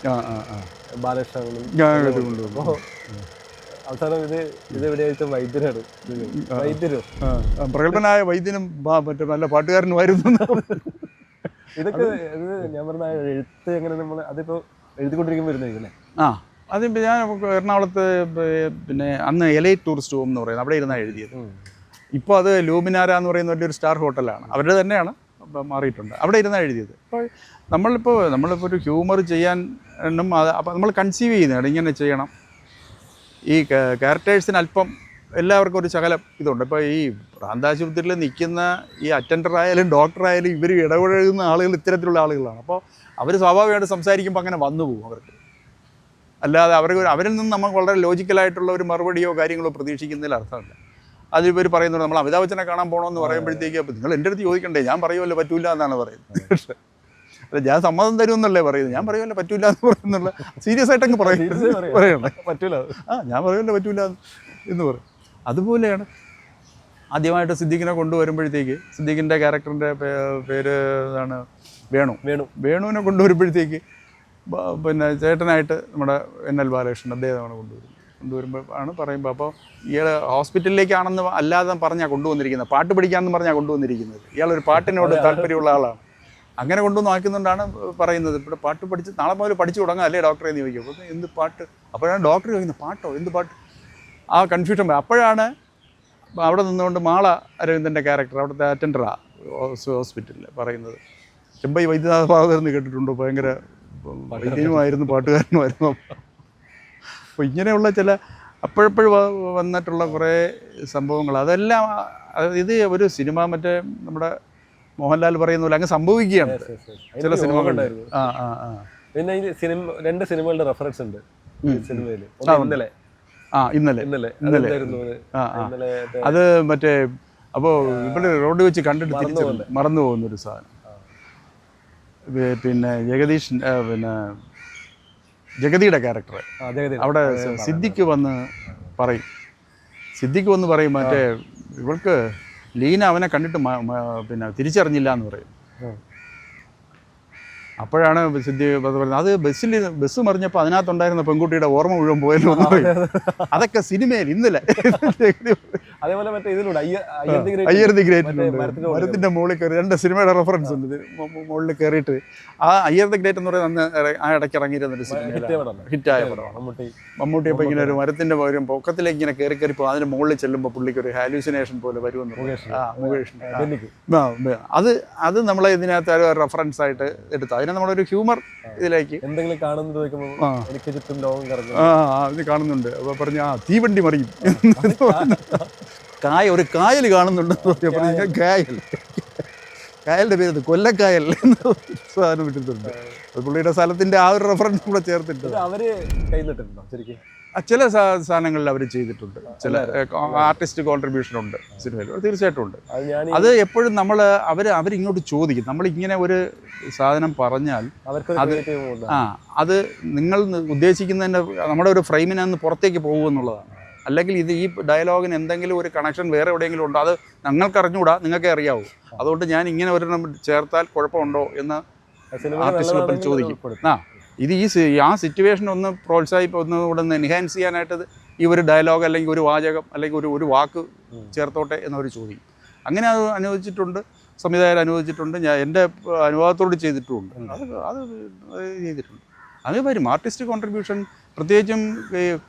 ബാലകൃഷ്ണനും കൊണ്ടുപോകും. അവസാനം ഇത് എവിടെയായിട്ടും വൈദ്യനാണ്, വൈദ്യരും പ്രഗത്ഭനായ വൈദ്യനും മറ്റേ നല്ല പാട്ടുകാരനുമായിരുന്നു. ഇതൊക്കെ ഞാൻ പറഞ്ഞ എഴുത്ത് എങ്ങനെ നമ്മൾ അതിപ്പോ എഴുതിക്കൊണ്ടിരിക്കുമ്പോൾ വരുന്നല്ലേ? അതിപ്പോൾ ഞാൻ എറണാകുളത്ത് പിന്നെ അന്ന് എലൈറ്റ് ടൂറിസ്റ്റ് ഹോം എന്ന് പറയുന്നത് അവിടെ ഇരുന്നാണ് എഴുതിയത്. ഇപ്പോൾ അത് ലൂമിനാര എന്ന് പറയുന്ന വലിയൊരു സ്റ്റാർ ഹോട്ടലാണ്, അവരുടെ തന്നെയാണ്, മാറിയിട്ടുണ്ട്. അവിടെ ഇരുന്നാണ് എഴുതിയത്. അപ്പോൾ നമ്മളിപ്പോൾ ഒരു ഹ്യൂമർ ചെയ്യാൻ അപ്പോൾ നമ്മൾ കൺസീവ് ചെയ്യുന്നതാണ് ഇങ്ങനെ ചെയ്യണം. ഈ ക്യാരക്ടേഴ്സിന് അല്പം എല്ലാവർക്കും ഒരു ശകലം ഇതുണ്ട്. ഇപ്പോൾ ഈ പ്രാന്താശുപത്രിയിൽ നിൽക്കുന്ന ഈ അറ്റൻഡറായാലും ഡോക്ടറായാലും ഇവർ ഇടപഴകുന്ന ആളുകൾ ഇത്തരത്തിലുള്ള ആളുകളാണ്. അപ്പോൾ അവർ സ്വാഭാവികമായിട്ട് സംസാരിക്കുമ്പോൾ അങ്ങനെ വന്നു പോകും അവർക്ക്. അല്ലാതെ അവരിൽ നിന്ന് നമുക്ക് വളരെ ലോജിക്കലായിട്ടുള്ള ഒരു മറുപടിയോ കാര്യങ്ങളോ പ്രതീക്ഷിക്കുന്നതിൽ അർത്ഥമില്ല. അതിലിവർ പറയുന്നത് നമ്മൾ അമിതാഭ് ബച്ചനെ കാണാൻ പോകണമെന്ന് പറയുമ്പോഴത്തേക്ക് അപ്പോൾ നിങ്ങൾ എൻ്റെ അടുത്ത് ചോദിക്കണ്ടേ, ഞാൻ പറയുമല്ലോ പറ്റൂല എന്നാണ് പറയുന്നത്. അല്ല ഞാൻ സമ്മതം തരുമെന്നല്ലേ പറയുന്നത്, ഞാൻ പറയുമല്ലോ പറ്റൂല എന്ന് പറയുന്നുള്ള സീരിയസ് ആയിട്ടങ്ങ് പറയണേ, പറ്റൂല ഞാൻ പറയുമല്ലോ പറ്റൂല എന്ന് പറയും. അതുപോലെയാണ് ആദ്യമായിട്ട് സിദ്ദിഖിനെ കൊണ്ടുവരുമ്പോഴത്തേക്ക്, സിദ്ദിഖിൻ്റെ ക്യാരക്ടറിൻ്റെ പേര് എന്താണ്, വേണുവിനെ കൊണ്ടുവരുമ്പോഴത്തേക്ക് പിന്നെ ചേട്ടനായിട്ട് നമ്മുടെ NL ബാലകൃഷ്ണൻ അദ്ദേഹമാണ് കൊണ്ടുവരുമ്പോൾ ആണ് പറയുമ്പോൾ, അപ്പോൾ ഇയാൾ ഹോസ്പിറ്റലിലേക്കാണെന്ന് അല്ലാതെ പറഞ്ഞാൽ കൊണ്ടുവന്നിരിക്കുന്നത്, പാട്ട് പഠിക്കാമെന്ന് പറഞ്ഞാൽ കൊണ്ടുവന്നിരിക്കുന്നത്. ഇയാളൊരു പാട്ടിനോട് താല്പര്യമുള്ള ആളാണ്. അങ്ങനെ കൊണ്ടുവന്ന് വായിക്കുന്നുകൊണ്ടാണ് പറയുന്നത്. ഇവിടെ പാട്ട് പഠിച്ച് നാളെ മുതൽ പഠിച്ചു തുടങ്ങാം അല്ലേ ഡോക്ടറെ എന്ന് ചോദിക്കും. അപ്പോൾ എന്ത് പാട്ട്? അപ്പോഴാണ് ഡോക്ടർ ചോദിക്കുന്നത് പാട്ടോ, എന്ത് പാട്ട്? ആ കൺഫ്യൂഷൻ. അപ്പോഴാണ് അവിടെ നിന്നുകൊണ്ട് മാള അരവിന്ദൻ്റെ ക്യാരക്ടർ അവിടുത്തെ അറ്റൻഡറാണ് ഹോസ്പിറ്റലിൽ പറയുന്നത്, ചെമ്പൈ വൈദ്യനാഥ ഭാഗവതർ എന്ന് കേട്ടിട്ടുണ്ടോ, ഭയങ്കര വൈദ്യനുമായിരുന്നു പാട്ടുകാരനുമായിരുന്നു. അപ്പോൾ ഇങ്ങനെയുള്ള ചില അപ്പോഴപ്പോഴും വന്നിട്ടുള്ള കുറേ സംഭവങ്ങൾ, അതെല്ലാം ഇത് ഒരു സിനിമ മറ്റേ നമ്മുടെ മോഹൻലാൽ പറയുന്ന പോലെ അങ്ങ് സംഭവിക്കുകയാണ് ചില സിനിമകളുടെ. പിന്നെ ഈ രണ്ട് സിനിമകളുടെ റെഫറൻസ് ഉണ്ട് സിനിമയിൽ. ഇന്നലെ അത് മറ്റേ അപ്പോൾ ഇവിടെ റോഡ് വെച്ച് കണ്ടിട്ട് തിരിച്ചു മറന്നു പോകുന്നൊരു സാധനം. പിന്നെ ജഗദീഷ് പിന്നെ ജഗതിയുടെ ക്യാരക്ടർ അവിടെ സിദ്ദിഖ് വന്ന് പറയും. സിദ്ദിഖ് വന്ന് പറയും മറ്റേ ഇവൾക്ക് ലീന അവനെ കണ്ടിട്ട് പിന്നെ തിരിച്ചറിഞ്ഞില്ല എന്ന് പറയും. അപ്പോഴാണ് സിദ്ദിഖ് പറയുന്നത് അത് ബസ് മറിഞ്ഞപ്പോൾ അതിനകത്തുണ്ടായിരുന്ന പെൺകുട്ടിയുടെ ഓർമ്മ മുഴുവൻ പോയല്ലോ എന്ന് പറയും. അതൊക്കെ സിനിമയിൽ ഇന്നലെ അതേപോലെ മറ്റേ ഇതിലൂടെ അയ്യർ ദി ഗ്രേറ്റ് മരത്തിന്റെ മുകളിൽ കയറി 2 സിനിമയുടെ റെഫറൻസ് ഉണ്ട്. മുകളിൽ കയറിയിട്ട് ആ അയ്യർ ദി ഗ്രേറ്റ് എന്ന് പറയുന്നത് അന്ന് ആ ഇടയ്ക്ക് ഇറങ്ങിയിരുന്നൊരു സിനിമ ഹിറ്റായ പടമാണ്. മമ്മൂട്ടി അപ്പോൾ ഇങ്ങനെ ഒരു മരത്തിന്റെ പകരം പൊക്കത്തിലേക്ക് ഇങ്ങനെ കയറി കയറി പോകും. അതിന്റെ മുകളിൽ ചെല്ലുമ്പോൾ പുള്ളിക്ക് ഒരു ഹാലൂസിനേഷൻ പോലെ വരുമെന്ന് അത് നമ്മളെ ഇതിനകത്ത് ഒരു റെഫറൻസ് ആയിട്ട് എടുത്തു. അതിനെ നമ്മളൊരു ഹ്യൂമർ ഇതിലേക്ക് എന്തെങ്കിലും കാണുന്നത് ഇത് കാണുന്നുണ്ട്. അപ്പോൾ പറഞ്ഞ തീവണ്ടി മറിയും ഒരു കായൽ കാണുന്നുണ്ടെന്ന് പറഞ്ഞപ്പോൾ കായലിന്റെ പേര് കൊല്ലക്കായൽ എന്ന് സാധനം ഇട്ടിട്ടുണ്ട്. പുള്ളിയുടെ സ്ഥലത്തിന്റെ ആ ഒരു റെഫറൻസ് കൂടെ ചേർത്തിട്ടുണ്ട്. അവര് കൈന്നിട്ടുണ്ടോ ശരിക്കും? ചില സാധനങ്ങളിൽ അവർ ചെയ്തിട്ടുണ്ട്. ചില ആർട്ടിസ്റ്റ് കോൺട്രിബ്യൂഷൻ ഉണ്ട് സിനിമയിൽ, തീർച്ചയായിട്ടും ഉണ്ട്. അത് എപ്പോഴും അവരിങ്ങോട്ട് ചോദിക്കും. നമ്മളിങ്ങനെ ഒരു സാധനം പറഞ്ഞാൽ അത് നിങ്ങൾ ഉദ്ദേശിക്കുന്നതിൻ്റെ നമ്മുടെ ഒരു ഫ്രെയിമിൽ നിന്ന് പുറത്തേക്ക് പോകുമെന്നുള്ളതാണ്. അല്ലെങ്കിൽ ഈ ഡയലോഗിന് എന്തെങ്കിലും ഒരു കണക്ഷൻ വേറെ എവിടെയെങ്കിലും ഉണ്ടോ, അത് ഞങ്ങൾക്ക് അറിഞ്ഞുകൂടാ, നിങ്ങൾക്കേ അറിയാവൂ. അതുകൊണ്ട് ഞാൻ ഇങ്ങനെ ഒരെണ്ണം ചേർത്താൽ കുഴപ്പമുണ്ടോ എന്ന് ആർട്ടിസ്റ്റുകൾ ചോദിക്കും. ഇത് ആ സിറ്റുവേഷൻ ഒന്ന് ഒന്നുകൂടെ ഒന്ന് എൻഹാൻസ് ചെയ്യാനായിട്ട് ഈ ഒരു ഡയലോഗ് അല്ലെങ്കിൽ ഒരു വാചകം അല്ലെങ്കിൽ ഒരു വാക്ക് ചേർത്തോട്ടെ എന്നവർ ചോദിക്കും. അങ്ങനെ അത് അനുവദിച്ചിട്ടുണ്ട്, സംവിധായകർ അനുവദിച്ചിട്ടുണ്ട്, ഞാൻ എൻ്റെ അനുവാദത്തോട് ചെയ്തിട്ടുമുണ്ട്. അത് ചെയ്തിട്ടുണ്ട്. അത് വരും ആർട്ടിസ്റ്റ് കോൺട്രിബ്യൂഷൻ, പ്രത്യേകിച്ചും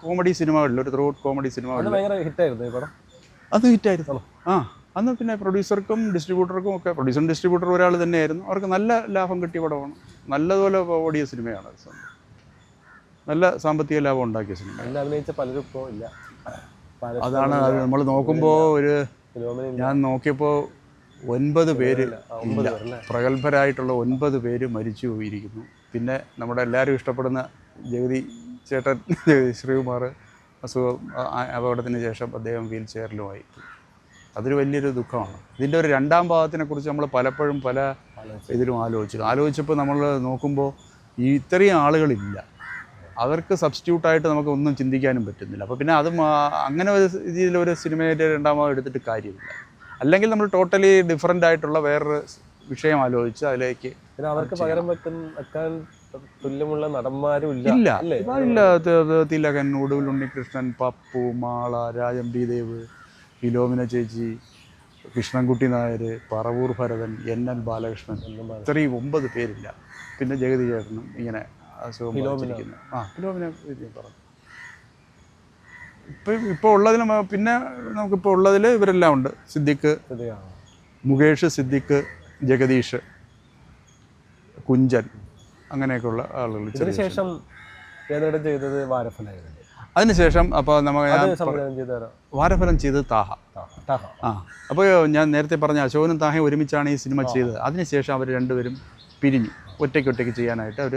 കോമഡി സിനിമകളിൽ, ഒരു ത്രൂഔട്ട് കോമഡി സിനിമകളിൽ അത് ഹിറ്റായിരുന്നു. അന്ന് പിന്നെ പ്രൊഡ്യൂസർക്കും ഡിസ്ട്രിബ്യൂട്ടർക്കും ഒക്കെ, പ്രൊഡ്യൂസറും ഡിസ്ട്രിബ്യൂട്ടറും ഒരാൾ തന്നെയായിരുന്നു. അവർക്ക് നല്ല ലാഭം കിട്ടിയ പടമാണ്, നല്ലതുപോലെ ഓടിയ സിനിമയാണ്, നല്ല സാമ്പത്തിക ലാഭം ഉണ്ടാക്കിയ സിനിമ. അഭിനയിച്ച പലരും ഇപ്പോൾ ഇല്ല. അതാണ് അത് നമ്മൾ നോക്കുമ്പോൾ ഞാൻ നോക്കിയപ്പോൾ 9 പേര് ഇല്ല, പ്രഗത്ഭരായിട്ടുള്ള 9 പേര് മരിച്ചു പോയിരിക്കുന്നു. പിന്നെ നമ്മുടെ എല്ലാവരും ഇഷ്ടപ്പെടുന്ന ജഗതി ചേട്ടൻ ശ്രീകുമാർ അപകടത്തിന് ശേഷം അദ്ദേഹം വീൽ ചെയറിലുമായി. അതൊരു വലിയൊരു ദുഃഖമാണ്. ഇതിൻ്റെ ഒരു രണ്ടാം ഭാഗത്തിനെ കുറിച്ച് നമ്മൾ പലപ്പോഴും പല ഇതിലും ആലോചിച്ചപ്പോൾ നമ്മൾ നോക്കുമ്പോൾ ഇത്രയും ആളുകളില്ല, അവർക്ക് സബ്സ്റ്റിറ്റ്യൂട്ടായിട്ട് നമുക്ക് ഒന്നും ചിന്തിക്കാനും പറ്റുന്നില്ല. അപ്പോൾ പിന്നെ അതും അങ്ങനെ ഒരു രീതിയിലൊരു സിനിമയുടെ രണ്ടാം ഭാഗം എടുത്തിട്ട് കാര്യമില്ല. അല്ലെങ്കിൽ നമ്മൾ ടോട്ടലി ഡിഫറൻ്റ് ആയിട്ടുള്ള വേറൊരു വിഷയം ആലോചിച്ച് അതിലേക്ക് അവർക്ക് പകരം വെക്കാൻ തുല്യമുള്ള നടന്മാരും ഇല്ല. തിലകൻ, ഒടുവിൽ ഉണ്ണികൃഷ്ണൻ, പപ്പു, മാള, രാജംബി ദേവ്, ഫിലോമിന ചേച്ചി, കൃഷ്ണൻകുട്ടി നായർ, പറവൂർ ഭരതൻ, NN ബാലകൃഷ്ണൻ, ഇത്രയും 9 പേരില്ല. പിന്നെ ജഗതി ചേട്ടനും ഇങ്ങനെ ഫിലോമിന പറഞ്ഞു. ഇപ്പോൾ ഉള്ളതിൽ പിന്നെ നമുക്കിപ്പോൾ ഉള്ളതിൽ ഇവരെല്ലാം ഉണ്ട്. സിദ്ദിഖ്, മുകേഷ്, സിദ്ദിഖ്, ജഗദീഷ്, കുഞ്ചൻ, അങ്ങനെയൊക്കെയുള്ള ആളുകൾ. ഇതിനുശേഷം ചെയ്തത് വാരഫലമായിരുന്നു. അതിനുശേഷം അപ്പോൾ വാരഫലം ചെയ്തത് താഹ. അപ്പോൾ ഞാൻ നേരത്തെ പറഞ്ഞ അശോകനും താഹയും ഒരുമിച്ചാണ് ഈ സിനിമ ചെയ്തത്. അതിനുശേഷം അവർ രണ്ടുപേരും പിരിഞ്ഞു, ഒറ്റയ്ക്ക് ചെയ്യാനായിട്ട് അവർ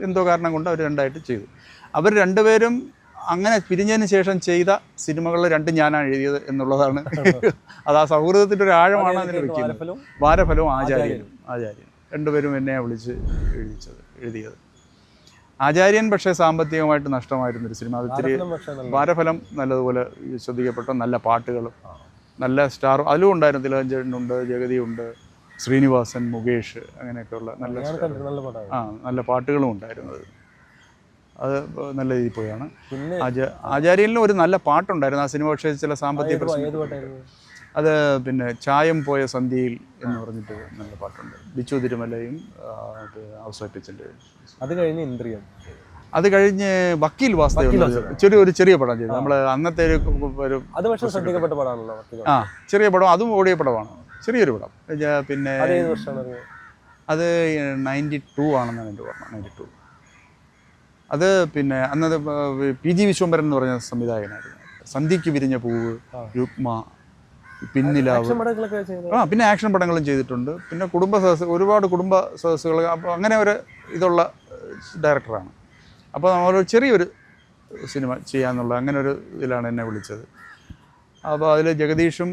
എന്തോ കാരണം കൊണ്ട് അവർ രണ്ടായിട്ട് ചെയ്തു. അവർ രണ്ടുപേരും അങ്ങനെ പിരിഞ്ഞതിന് ശേഷം ചെയ്ത സിനിമകളിൽ 2 ഞാനാണ് എഴുതിയത് എന്നുള്ളതാണ്. അത് ആ സൗഹൃദത്തിൻ്റെ ഒരു ആഴമാണ് അതിന് വെക്കുന്നത്. വാരഫലവും ആചാര്യനും രണ്ടുപേരും എന്നെയാണ് വിളിച്ച് എഴുതിയത്. ആചാര്യൻ പക്ഷേ സാമ്പത്തികമായിട്ട് നഷ്ടമായിരുന്നൊരു സിനിമ. അത് ഇത്തിരി വാരഫലം നല്ലതുപോലെ ശ്രദ്ധിക്കപ്പെട്ട നല്ല പാട്ടുകളും നല്ല സ്റ്റാർ അതിലും ഉണ്ടായിരുന്നു. തിലകൻ ചേട്ടനുണ്ട്, ജഗതിയുണ്ട്, ശ്രീനിവാസൻ, മുകേഷ്, അങ്ങനെയൊക്കെയുള്ള നല്ല പാട്ടുകളും ഉണ്ടായിരുന്നത്. അത് നല്ല രീതിയിൽ പോയാണ്. ആചാര്യനിലും ഒരു നല്ല പാട്ടുണ്ടായിരുന്നു ആ സിനിമ. പക്ഷേ ചില സാമ്പത്തിക പ്രശ്നം. അത് പിന്നെ ചായം പോയ സന്ധ്യയിൽ എന്ന് പറഞ്ഞിട്ട് നല്ല പാട്ടുണ്ട്. ബിച്ചു തിരുമലയും അവസാനിപ്പിച്ചിട്ടുണ്ട്. അത് കഴിഞ്ഞ് ഇന്ദ്രിയം, അത് കഴിഞ്ഞ് വക്കീൽ വാസ്തവ ഒരു ചെറിയ പടം ചെയ്തു. നമ്മൾ അന്നത്തെ ഒരു ശ്രദ്ധിക്കപ്പെട്ട പടമാണല്ലോ. ചെറിയ പടം, അതും ഓടിയ പടമാണ്, ചെറിയൊരു പടം. പിന്നെ അത് 92 ആണെന്നാണ് എൻ്റെ ഓർമ്മ. 92. അത് പിന്നെ അന്നത് PG വിശ്വംഭരൻ എന്ന് പറഞ്ഞ സംവിധായകനായിരുന്നു. സന്ധ്യയ്ക്ക് വിരിഞ്ഞ പൂവ്, രുക്മ, പിന്നിലാവ്, പിന്നെ ആക്ഷൻ പടങ്ങളും ചെയ്തിട്ടുണ്ട്. പിന്നെ ഒരുപാട് കുടുംബ സദസ്സുകൾ. അപ്പോൾ അങ്ങനെ ഒരു ഇതുള്ള ഡയറക്ടറാണ്. അപ്പോൾ നമ്മളൊരു ചെറിയൊരു സിനിമ ചെയ്യാന്നുള്ള അങ്ങനെ ഒരു ഇതിലാണ് എന്നെ വിളിച്ചത്. അപ്പോൾ അതിൽ ജഗദീഷും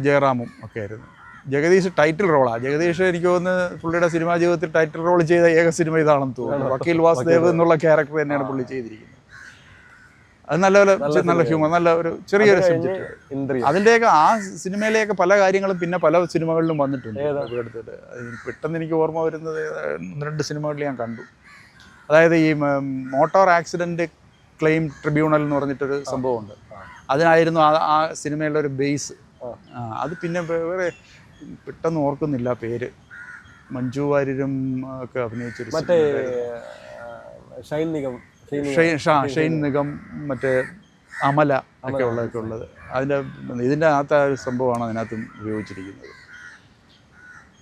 ജയറാമും ഒക്കെ ആയിരുന്നു. ജഗദീഷ് ടൈറ്റിൽ റോളാണ്. ജഗദീഷ് എനിക്ക് തോന്നുന്നു പുള്ളിയുടെ സിനിമാ ജീവിതത്തിൽ ടൈറ്റിൽ റോൾ ചെയ്ത ഏക സിനിമ ഇതാണെന്ന് തോന്നുന്നു. വക്കീൽ വാസുദേവ് എന്നുള്ള ക്യാരക്ടർ തന്നെയാണ് പുള്ളി ചെയ്തിരിക്കുന്നത്. അത് നല്ല ഹ്യൂമർ, നല്ല ഒരു ചെറിയൊരു സബ്ജക്റ്റ്. അതിൻ്റെയൊക്കെ ആ സിനിമയിലെയൊക്കെ പല കാര്യങ്ങളും പിന്നെ പല സിനിമകളിലും വന്നിട്ടുണ്ട്. എടുത്തിട്ട് പെട്ടെന്ന് എനിക്ക് ഓർമ്മ വരുന്നത് 1-2 സിനിമകളിൽ ഞാൻ കണ്ടു. അതായത് ഈ മോട്ടോർ ആക്സിഡൻറ്റ് ക്ലെയിം ട്രിബ്യൂണൽ എന്ന് പറഞ്ഞിട്ടൊരു സംഭവമുണ്ട്. അതിനായിരുന്നു ആ സിനിമയിലെ ഒരു ബേസ്. അത് പിന്നെ വേറെ പെട്ടെന്ന് ഓർക്കുന്നില്ല പേര്. മഞ്ജു വാര്യരും ഒക്കെ അഭിനയിച്ചൊരു ഷൈൻ നിഗം, മറ്റേ അമല ഒക്കെ ഉള്ളത്. ഇതിൻ്റെ അകത്ത് ഒരു സംഭവമാണ് അതിനകത്തും ഉപയോഗിച്ചിരിക്കുന്നത്.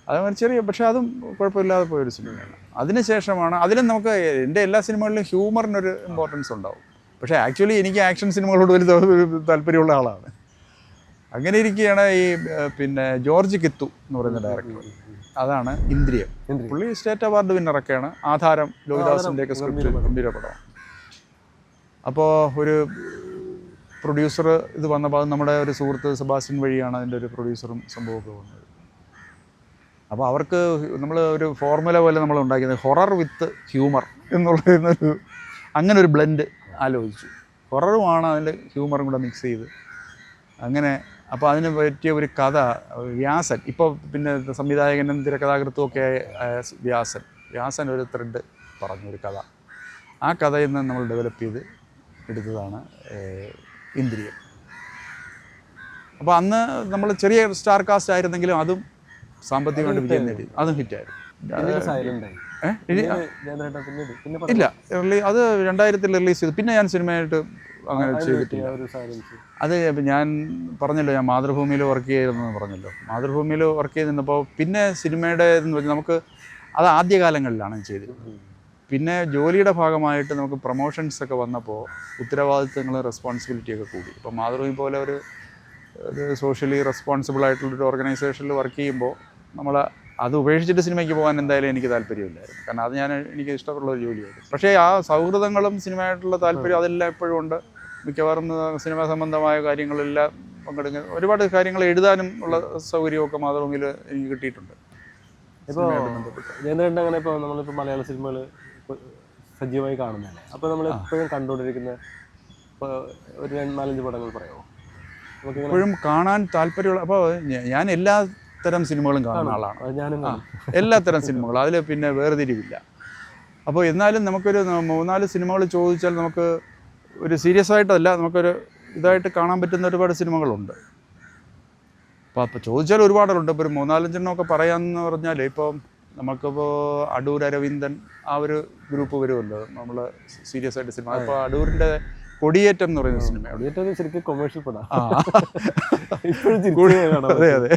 അതേമാതിരി ചെറിയ, പക്ഷേ അതും കുഴപ്പമില്ലാതെ പോയൊരു സിനിമയാണ്. അതിനുശേഷമാണ് അതിലും നമുക്ക് എൻ്റെ എല്ലാ സിനിമകളിലും ഹ്യൂമറിനൊരു ഇമ്പോർട്ടൻസ് ഉണ്ടാവും. പക്ഷേ ആക്ച്വലി എനിക്ക് ആക്ഷൻ സിനിമകളോട് വലിയ താല്പര്യമുള്ള ആളാണ്. അങ്ങനെ ഇരിക്കുകയാണ് ഈ പിന്നെ ജോർജ് കിത്തു എന്ന് പറയുന്ന ഡയറക്ടർ. അതാണ് ഇന്ദ്രിയം. പുള്ളി സ്റ്റേറ്റ് അവാർഡ് വിന്നറൊക്കെയാണ്. ആധാരം ലോഹിദാസിൻ്റെയൊക്കെ സ്ക്രിപ്റ്റ് ഗംഭീര പടമാണ്. അപ്പോൾ ഒരു പ്രൊഡ്യൂസർ ഇത് വന്നപ്പോൾ അത് നമ്മുടെ ഒരു സുഹൃത്ത് സെബാസ്റ്റ്യൻ വഴിയാണ് അതിൻ്റെ ഒരു പ്രൊഡ്യൂസറും സംഭവമൊക്കെ വന്നത്. അപ്പോൾ അവർക്ക് നമ്മൾ ഒരു ഫോർമുല പോലെ നമ്മൾ ഉണ്ടാക്കിയത് ഹൊറർ വിത്ത് ഹ്യൂമർ എന്നുള്ളൊരു അങ്ങനെ ഒരു ബ്ലെൻഡ് ആലോചിച്ചു. ഹൊററുമാണ് അതിൽ ഹ്യൂമറും കൂടെ മിക്സ് ചെയ്ത് അങ്ങനെ. അപ്പോൾ അതിന് പറ്റിയ ഒരു കഥ വ്യാസൻ, ഇപ്പോൾ പിന്നെ സംവിധായകനും തിരക്കഥാകൃത്തും ഒക്കെ വ്യാസൻ ഒരു ത്രെഡ് പറഞ്ഞൊരു കഥ. ആ കഥയിൽ നിന്ന് നമ്മൾ ഡെവലപ്പ് ചെയ്ത് എടുത്തതാണ് ഇന്ദ്രിയം. അപ്പോൾ അന്ന് നമ്മൾ ചെറിയ സ്റ്റാർ കാസ്റ്റ് ആയിരുന്നെങ്കിലും അതും സാമ്പത്തികമായിട്ട് വിജയം നേടി. അതും ഹിറ്റായിരുന്നു. ഇല്ല, അത് 2000 റിലീസ് ചെയ്തു. പിന്നെ ഞാൻ സിനിമയായിട്ട് അങ്ങനെ ചെയ്തിട്ടില്ല. അത് ഞാൻ പറഞ്ഞല്ലോ, ഞാൻ മാതൃഭൂമിയിൽ വർക്ക് ചെയ്തെന്ന് പറഞ്ഞല്ലോ. മാതൃഭൂമിയിൽ വർക്ക് ചെയ്ത് നിന്നപ്പോൾ പിന്നെ സിനിമയുടെ എന്ന് പറഞ്ഞാൽ നമുക്ക് അത് ആദ്യകാലങ്ങളിലാണ് ചെയ്തിരുന്നത്. പിന്നെ ജോലിയുടെ ഭാഗമായിട്ട് നമുക്ക് പ്രൊമോഷൻസ് ഒക്കെ വന്നപ്പോൾ ഉത്തരവാദിത്തങ്ങളും റെസ്പോൺസിബിലിറ്റിയൊക്കെ കൂടി. ഇപ്പോൾ മാതൃഭൂമി പോലെ ഒരു സോഷ്യലി റെസ്പോൺസിബിൾ ആയിട്ടുള്ളൊരു ഓർഗനൈസേഷനിൽ വർക്ക് ചെയ്യുമ്പോൾ നമ്മൾ അത് ഉപേക്ഷിച്ചിട്ട് സിനിമയ്ക്ക് പോകാൻ എന്തായാലും എനിക്ക് താല്പര്യമില്ലായിരുന്നു. കാരണം അത് എനിക്ക് ഇഷ്ടമുള്ള ഒരു ജോലിയായിരുന്നു. പക്ഷേ ആ സൗഹൃദങ്ങളും സിനിമയായിട്ടുള്ള താല്പര്യം അതെല്ലാം എപ്പോഴും ഉണ്ട്. മിക്കവാറും സിനിമ സംബന്ധമായ കാര്യങ്ങളെല്ലാം പങ്കെടുക്കുന്ന ഒരുപാട് കാര്യങ്ങൾ എഴുതാനും ഉള്ള സൗകര്യമൊക്കെ മാതൃഭൂമിയിൽ എനിക്ക് കിട്ടിയിട്ടുണ്ട്. ഇപ്പോൾ ജയന്തേട്ടൻ അങ്ങനെ ഇപ്പോൾ നമ്മളിപ്പോൾ മലയാള സിനിമകൾ സജീവമായി കാണുന്നതല്ലേ, അപ്പോൾ നമ്മൾ എപ്പോഴും കണ്ടുകൊണ്ടിരിക്കുന്ന ഒരു 4-5 പടങ്ങൾ പറയുമോ? എപ്പോഴും കാണാൻ താല്പര്യമുള്ള, അപ്പോൾ ഞാൻ എല്ലാ തരം സിനിമകളും കാണുന്ന ആളാണ്. എല്ലാത്തരം സിനിമകളും, അതിൽ പിന്നെ വേർതിരിവില്ല. അപ്പോൾ എന്നാലും നമുക്കൊരു 3-4 സിനിമകൾ ചോദിച്ചാൽ നമുക്ക് ഒരു സീരിയസ് ആയിട്ടല്ല, നമുക്കൊരു ഇതായിട്ട് കാണാൻ പറ്റുന്ന ഒരുപാട് സിനിമകളുണ്ട്. അപ്പോൾ ചോദിച്ചാൽ ഒരുപാടുണ്ട്. ഇപ്പോൾ ഒരു 3-4 പറയാമെന്ന് പറഞ്ഞാൽ, ഇപ്പോൾ നമുക്കിപ്പോൾ അടൂർ അരവിന്ദൻ ആ ഒരു ഗ്രൂപ്പ് വരുമല്ലോ നമ്മൾ സീരിയസ് ആയിട്ട് സിനിമ. അപ്പോൾ അടൂരിൻ്റെ കൊടിയേറ്റം എന്ന് പറയുന്ന സിനിമ, ശരിക്കും കൊമേഴ്ഷ്യൽ പടം. അതെ അതെ,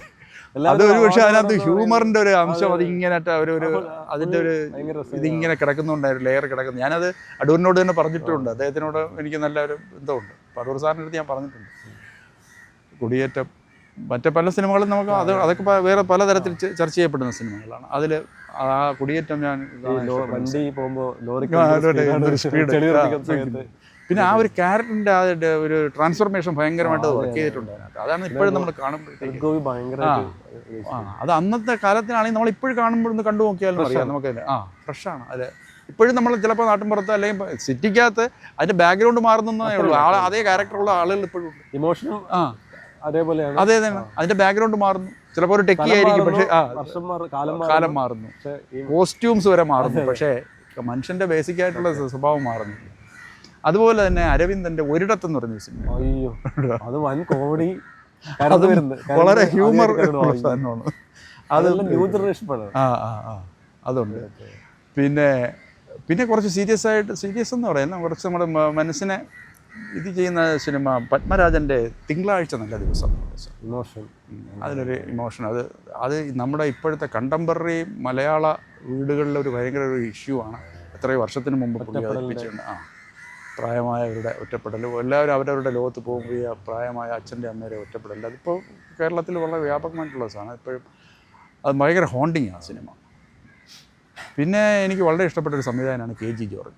അതൊരു പക്ഷേ അതിനകത്ത് ഹ്യൂമറിൻ്റെ ഒരു അംശം അതിങ്ങനെ അതിൻ്റെ ഒരു ഇതിങ്ങനെ കിടക്കുന്നുണ്ടായിരുന്നു, ലെയർ കിടക്കുന്നു. ഞാനത് അടൂരിനോട് തന്നെ പറഞ്ഞിട്ടുണ്ട്. അദ്ദേഹത്തിനോട് എനിക്ക് നല്ലൊരു ബന്ധമുണ്ട്. അപ്പോൾ അടൂർ സാറിൻ്റെ അടുത്ത് ഞാൻ പറഞ്ഞിട്ടുണ്ട്. കൊടിയേറ്റം മറ്റേ പല സിനിമകളും നമുക്ക് അതൊക്കെ വേറെ പലതരത്തിൽ ചർച്ച ചെയ്യപ്പെടുന്ന സിനിമകളാണ്. അതിൽ ആ കൊടിയേറ്റം ഞാൻ വണ്ടി പോകുമ്പോൾ സ്പീഡ്, പിന്നെ ആ ഒരു ക്യാരക്ടറിൻ്റെ അതിൻ്റെ ഒരു ട്രാൻസ്ഫോർമേഷൻ ഭയങ്കരമായിട്ട് വർക്ക് ചെയ്തിട്ടുണ്ട് അതിനകത്ത്. അതാണ് ഇപ്പോഴും നമ്മൾ കാണുമ്പോഴത്തേക്ക് അത് അന്നത്തെ കാലത്തിനാണെങ്കിൽ നമ്മൾ ഇപ്പോഴും കാണുമ്പോഴൊന്ന് കണ്ടു നോക്കിയാലും അറിയാം നമുക്ക്. ഫ്രഷാണ് അത്. ഇപ്പോഴും നമ്മൾ ചിലപ്പോൾ നാട്ടിൻപുറത്ത് അല്ലെങ്കിൽ സിറ്റിക്കകത്ത് അതിൻ്റെ ബാക്ക്ഗ്രൗണ്ട് മാറുന്നേ ഉള്ളൂ. അതേ ക്യാരക്ടറുള്ള ആളുകൾ ഇപ്പോഴും ഇമോഷനും അതേപോലെയാണ്. അതെ തന്നെ, അതിന്റെ ബാക്ക്ഗ്രൗണ്ട് മാറുന്നു. ചിലപ്പോൾ ഒരു ടെക്കി ആയിരിക്കും, പക്ഷേ കാലം മാറുന്നു, കോസ്റ്റ്യൂംസ് വരെ മാറുന്നു, പക്ഷേ മനുഷ്യന്റെ ബേസിക് ആയിട്ടുള്ള സ്വഭാവം മാറുന്നില്ല. അതുപോലെ തന്നെ അരവിന്ദന്റെ ഒരിടത്തെന്ന് പറഞ്ഞ സിനിമ, അത് വൻ കോമഡി, വളരെ ഹ്യൂമർ സാധനമാണ്. അത് അതുണ്ട്. പിന്നെ കുറച്ച് സീരിയസ് എന്ന് പറയുന്നത് കുറച്ച് നമ്മുടെ മനസ്സിനെ ഇത് ചെയ്യുന്ന സിനിമ പത്മരാജൻ്റെ തിങ്കളാഴ്ച നല്ല ദിവസം. ഇമോഷൻ, അതിലൊരു ഇമോഷൻ, അത് നമ്മുടെ ഇപ്പോഴത്തെ കണ്ടംപററി മലയാള വീടുകളിലെ ഒരു ഭയങ്കര ഒരു ഇഷ്യൂ ആണ്. എത്രയോ വർഷത്തിന് മുമ്പ് പുള്ളി അവതരിപ്പിച്ചിട്ടുണ്ട്. പ്രായമായവരുടെ ഒറ്റപ്പെടൽ, എല്ലാവരും അവരവരുടെ ലോകത്ത് പോകുമ്പോൾ പ്രായമായ അച്ഛൻ്റെ അമ്മയുടെ ഒറ്റപ്പെടൽ, അതിപ്പോൾ കേരളത്തിൽ വളരെ വ്യാപകമായിട്ടുള്ള സാധനം. ഇപ്പോഴും അത് ഭയങ്കര ഹോണ്ടിങ് ആ സിനിമ. പിന്നെ എനിക്ക് വളരെ ഇഷ്ടപ്പെട്ടൊരു സംവിധാനമാണ് KG ജോർജ്.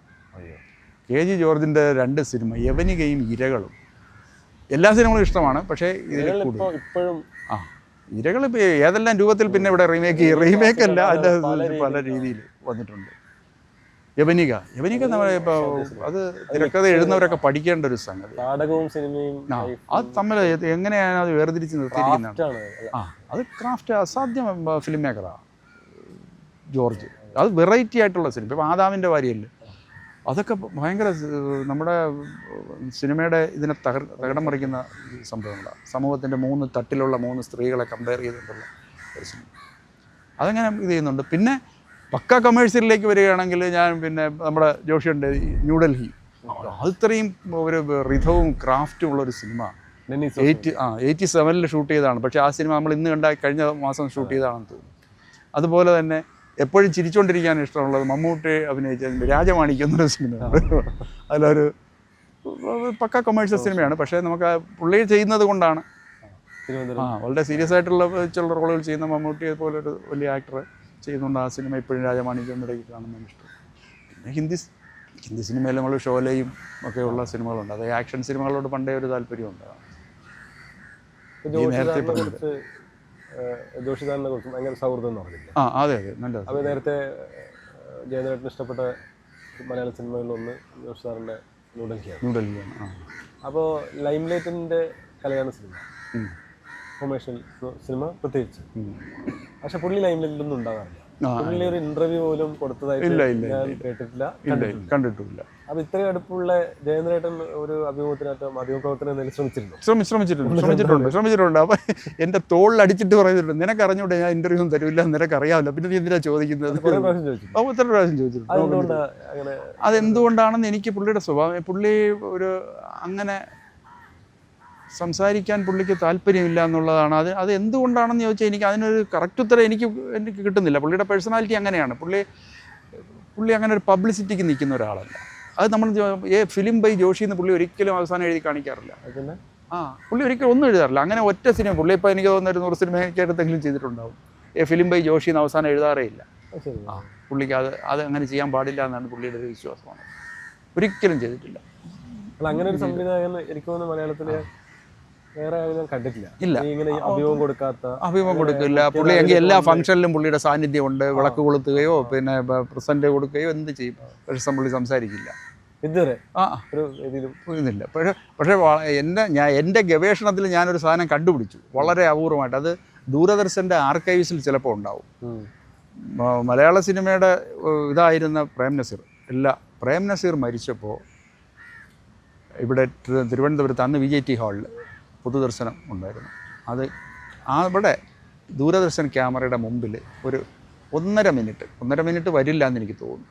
KG ജോർജിൻ്റെ 2 സിനിമ, യവനികയും ഇരകളും. എല്ലാ സിനിമകളും ഇഷ്ടമാണ്, പക്ഷേ ഇതിൽ കൂടുതൽ ഇരകൾ ഇപ്പോൾ ഏതെല്ലാം രൂപത്തിൽ പിന്നെ ഇവിടെ റീമേക്ക് അല്ല, അതിൻ്റെ പല രീതിയിൽ വന്നിട്ടുണ്ട്. യവനിക നമ്മൾ ഇപ്പോൾ അത് തിരക്കഥ എഴുതുന്നവരൊക്കെ പഠിക്കേണ്ട ഒരു സംഗതി. നാടകവും സിനിമയും അത് തമ്മിൽ എങ്ങനെയാണ് അത് വേർതിരിച്ച് നിർത്തിയിരിക്കുന്നതാണ്. അത് ക്രാഫ്റ്റ് അസാധ്യം. ഫിലിം മേക്കറാണ് ജോർജ്. അത് വെറൈറ്റി ആയിട്ടുള്ള സിനിമ. ഇപ്പോൾ ആദാമിൻ്റെ വാരിയല്ലേ, അതൊക്കെ ഭയങ്കര നമ്മുടെ സിനിമയുടെ ഇതിനെ തകിടം മറിക്കുന്ന സംഭവങ്ങളാണ്. സമൂഹത്തിൻ്റെ 3 തട്ടിലുള്ള 3 സ്ത്രീകളെ കമ്പയർ ചെയ്തിട്ടുള്ള ഒരു സിനിമ. അതങ്ങനെ ഇത് ചെയ്യുന്നുണ്ട്. പിന്നെ പക്ക കമേഴ്സ്യലിലേക്ക് വരികയാണെങ്കിൽ ഞാൻ പിന്നെ നമ്മുടെ ജോഷിയുണ്ട് ന്യൂഡൽഹി, അത് ഇത്രയും ഒരു റിഥവും ക്രാഫ്റ്റും ഉള്ളൊരു സിനിമ. 87 ഷൂട്ട് ചെയ്തതാണ്. പക്ഷേ ആ സിനിമ നമ്മൾ ഇന്ന് കഴിഞ്ഞ മാസം ഷൂട്ട് ചെയ്തതാണെന്ന് തോന്നുന്നു. അതുപോലെ തന്നെ എപ്പോഴും ചിരിച്ചുകൊണ്ടിരിക്കാൻ ഇഷ്ടമുള്ളത് മമ്മൂട്ടി അഭിനയിച്ച രാജമാണിക്യം എന്നൊരു സിനിമയാണ്. അതിലൊരു പക്ക കൊമേഴ്ഷ്യൽ സിനിമയാണ്. പക്ഷേ നമുക്ക് പുള്ളി ചെയ്യുന്നത് കൊണ്ടാണ് വളരെ സീരിയസ് ആയിട്ടുള്ള ചില റോളുകൾ ചെയ്യുന്ന മമ്മൂട്ടിയെ പോലൊരു വലിയ ആക്ടർ ചെയ്യുന്നുണ്ട്. ആ സിനിമ ഇപ്പോഴും രാജമാണിക്യം ഇടയ്ക്ക് കാണുന്നതാണ് ഇഷ്ടം. പിന്നെ ഹിന്ദി സിനിമയിൽ നമ്മൾ ഷോലയും ഒക്കെയുള്ള സിനിമകളുണ്ട്. അത് ആക്ഷൻ സിനിമകളോട് പണ്ടേ ഒരു താല്പര്യമുണ്ട്. നേരത്തെ പറഞ്ഞത് ജോഷിദാറിനെ കുറിച്ച് ഭയങ്കര സൗഹൃദം എന്ന് പറഞ്ഞില്ല. അതെ നല്ലത്. അപ്പോൾ നേരത്തെ ജയദേവേട്ടന് ഇഷ്ടപ്പെട്ട മലയാള സിനിമകളിലൊന്ന് ജോഷിദാറിൻ്റെ ന്യൂഡൽഹിയാണ്. അപ്പോൾ ലൈം ലൈറ്റിൻ്റെ കലയാണ് സിനിമ, കൊമേഴ്ഷ്യൽ സിനിമ പ്രത്യേകിച്ച്. പക്ഷെ പുള്ളി ലൈം ലൈറ്റിലൊന്നും ഉണ്ടാകാറില്ല. പുള്ളി ഒരു ഇന്റർവ്യൂ പോലും കൊടുത്തതായിട്ട് ഞാൻ കേട്ടിട്ടില്ല, കണ്ടിട്ടില്ല. അപ്പൊ ഇത്രയും അടുപ്പുള്ള ജയേന്ദ്രേട്ടൻ ഒരു അഭിമുഖത്തിനകത്ത് മാധ്യമപ്രവർത്തനം ശ്രമിച്ചിട്ടുണ്ട്. അപ്പൊ എന്റെ തോളിൽ അടിച്ചിട്ട് പറയുന്നുണ്ട്, നിനക്ക് അറിഞ്ഞൂടെ ഞാൻ ഇന്റർവ്യൂ ഒന്നും തരൂല്ല, നിനക്ക് അറിയാമല്ലോ, പിന്നെ എന്തിനാ ചോദിക്കുന്നത്? എത്ര പ്രാവശ്യം ചോദിച്ചിട്ടുണ്ട്. അതെന്തുകൊണ്ടാണെന്ന് എനിക്ക് പുള്ളിയുടെ സ്വഭാവം, പുള്ളി ഒരു അങ്ങനെ സംസാരിക്കാൻ പുള്ളിക്ക് താല്പര്യമില്ല എന്നുള്ളതാണ്. അത് എന്തുകൊണ്ടാണെന്ന് ചോദിച്ചാൽ എനിക്ക് അതിനൊരു കറക്റ്റ് ഉത്തരം എനിക്ക് കിട്ടുന്നില്ല. പുള്ളിയുടെ പേഴ്സണാലിറ്റി അങ്ങനെയാണ്. പുള്ളി അങ്ങനെ ഒരു പബ്ലിസിറ്റിക്ക് നിൽക്കുന്ന ഒരാളല്ല. അത് നമ്മൾ ഫിലിം ബൈ ജോഷി എന്ന് പുള്ളി ഒരിക്കലും അവസാനം എഴുതി കാണിക്കാറില്ല. പുള്ളി ഒരിക്കലും ഒന്നും എഴുതാറില്ല. അങ്ങനെ ഒറ്റ സിനിമ പുള്ളി ഇപ്പോൾ എനിക്ക് തോന്നുന്ന ഒരു 100 സിനിമയ്ക്ക് അടുത്തെങ്കിലും ചെയ്തിട്ടുണ്ടാവും. ഫിലിം ബൈ ജോഷി എന്ന് അവസാനം എഴുതാറേ ഇല്ല. പുള്ളിക്ക് അത് അങ്ങനെ ചെയ്യാൻ പാടില്ല എന്നാണ് പുള്ളിയുടെ ഒരു വിശ്വാസമാണ്. ഒരിക്കലും ചെയ്തിട്ടില്ല. അങ്ങനെ ഒരു സംവിധായകൻ എനിക്ക് തോന്നുന്നു മലയാളത്തിലെ വേറെ കണ്ടിട്ടില്ല. ഇല്ല, ഇങ്ങനെ അഭിമുഖം കൊടുക്കില്ല. പുള്ളി എങ്കിൽ എല്ലാ ഫംഗ്ഷനിലും പുള്ളിയുടെ സാന്നിധ്യം ഉണ്ട്. വിളക്ക് കൊളുത്തുകയോ പിന്നെ പ്രസന്റ് കൊടുക്കുകയോ എന്ത് ചെയ്യും. പക്ഷെ പുള്ളി സംസാരിക്കില്ല ഇതുവരെ. ഇതില്ല. പക്ഷേ എൻ്റെ ഗവേഷണത്തിൽ ഞാനൊരു സാധനം കണ്ടുപിടിച്ചു വളരെ അപൂർവമായിട്ട്. അത് ദൂരദർശൻ്റെ ആർക്കൈവ്സിൽ ചിലപ്പോൾ ഉണ്ടാവും. മലയാള സിനിമയുടെ ഇതായിരുന്ന പ്രേം നസീർ മരിച്ചപ്പോൾ ഇവിടെ തിരുവനന്തപുരത്ത് അന്ന് VJT ഹാളിൽ പൊതുദർശനം ഉണ്ടായിരുന്നു. അവിടെ ദൂരദർശൻ ക്യാമറയുടെ മുമ്പിൽ ഒരു 1.5 മിനിറ്റ് വരില്ല എന്ന് എനിക്ക് തോന്നുന്നു,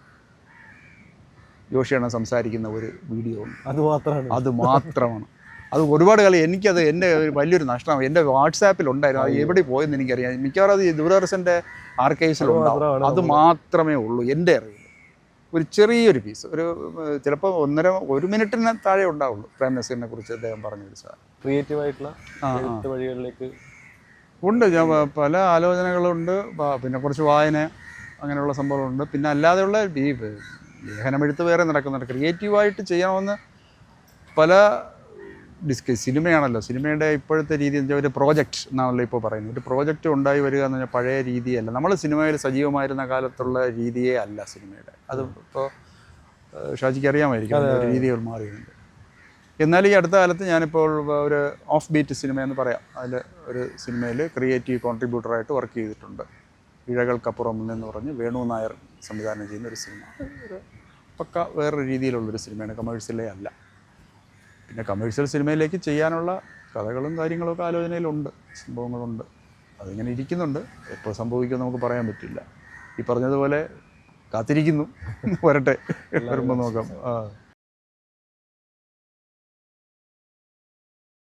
ജോഷിയാണ് സംസാരിക്കുന്ന ഒരു വീഡിയോ ഉണ്ട്. അത് മാത്രമാണ്. അത് ഒരുപാട് കാലം എനിക്കത് എൻ്റെ വലിയൊരു നഷ്ടമാണ്. എൻ്റെ വാട്സാപ്പിൽ ഉണ്ടായിരുന്നു. അത് എവിടെ പോയെന്ന് എനിക്കറിയാം. മിക്കവാറും അത് ദൂരദർശൻ്റെ ആർക്കൈവ്സിലുണ്ടാവും. അത് മാത്രമേ ഉള്ളൂ എൻ്റെ അറിവിൽ. ഒരു ചെറിയൊരു പീസ്, ചിലപ്പോൾ 1 മിനിറ്റിന് താഴെ ഉണ്ടാവുള്ളൂ പ്രേം നസീറിനെ കുറിച്ച് അദ്ദേഹം പറഞ്ഞൊരു സാധനം. ക്രിയേറ്റീവായിട്ടുള്ള വഴികളിലേക്ക് ഉണ്ട്. പല ആലോചനകളുണ്ട്. പിന്നെ കുറച്ച് വായന അങ്ങനെയുള്ള സംഭവങ്ങളുണ്ട്. പിന്നെ അല്ലാതെയുള്ള ഈ ലേഖനമെഴുത്ത് വേറെ നടക്കുന്നുണ്ട്. ക്രിയേറ്റീവായിട്ട് ചെയ്യണമെന്ന് പല സിനിമയാണല്ലോ, സിനിമയുടെ ഇപ്പോഴത്തെ രീതി എന്ന് വെച്ചാൽ ഒരു പ്രോജക്റ്റ് എന്നാണല്ലോ ഇപ്പോൾ പറയുന്നത്. ഒരു പ്രോജക്റ്റ് ഉണ്ടായി വരിക എന്ന് പറഞ്ഞാൽ പഴയ രീതിയല്ല. നമ്മൾ സിനിമയിൽ സജീവമായിരുന്ന കാലത്തുള്ള രീതിയേ അല്ല സിനിമയുടെ. അത് ഇപ്പോൾ ഷാജിക്ക് അറിയാമായിരിക്കും, രീതികൾ മാറിയിട്ടുണ്ട്. എന്നാൽ ഈ അടുത്ത കാലത്ത് ഞാനിപ്പോൾ ഒരു ഓഫ് ബീറ്റ് സിനിമ എന്ന് പറയാം, അതിൽ ഒരു സിനിമയിൽ ക്രിയേറ്റീവ് കോൺട്രിബ്യൂട്ടറായിട്ട് വർക്ക് ചെയ്തിട്ടുണ്ട്. ഇഴകൾക്കപ്പുറം എന്ന് പറഞ്ഞ് വേണു നായർ സംവിധാനം ചെയ്യുന്ന ഒരു സിനിമ. ഒരു പക്ക വേറൊരു രീതിയിലുള്ളൊരു സിനിമയാണ്, കമേഴ്സ്യലേ അല്ല. പിന്നെ കമേഴ്സ്യൽ സിനിമയിലേക്ക് ചെയ്യാനുള്ള കഥകളും കാര്യങ്ങളൊക്കെ ആലോചനയിലുണ്ട്, സംഭവങ്ങളുണ്ട്. അതിങ്ങനെ ഇരിക്കുന്നുണ്ട്. എപ്പോൾ സംഭവിക്കുമെന്ന് നമുക്ക് പറയാൻ പറ്റില്ല. ഈ പറഞ്ഞതുപോലെ കാത്തിരിക്കുന്നു, വരട്ടെ, വരുമ്പോൾ നോക്കാം.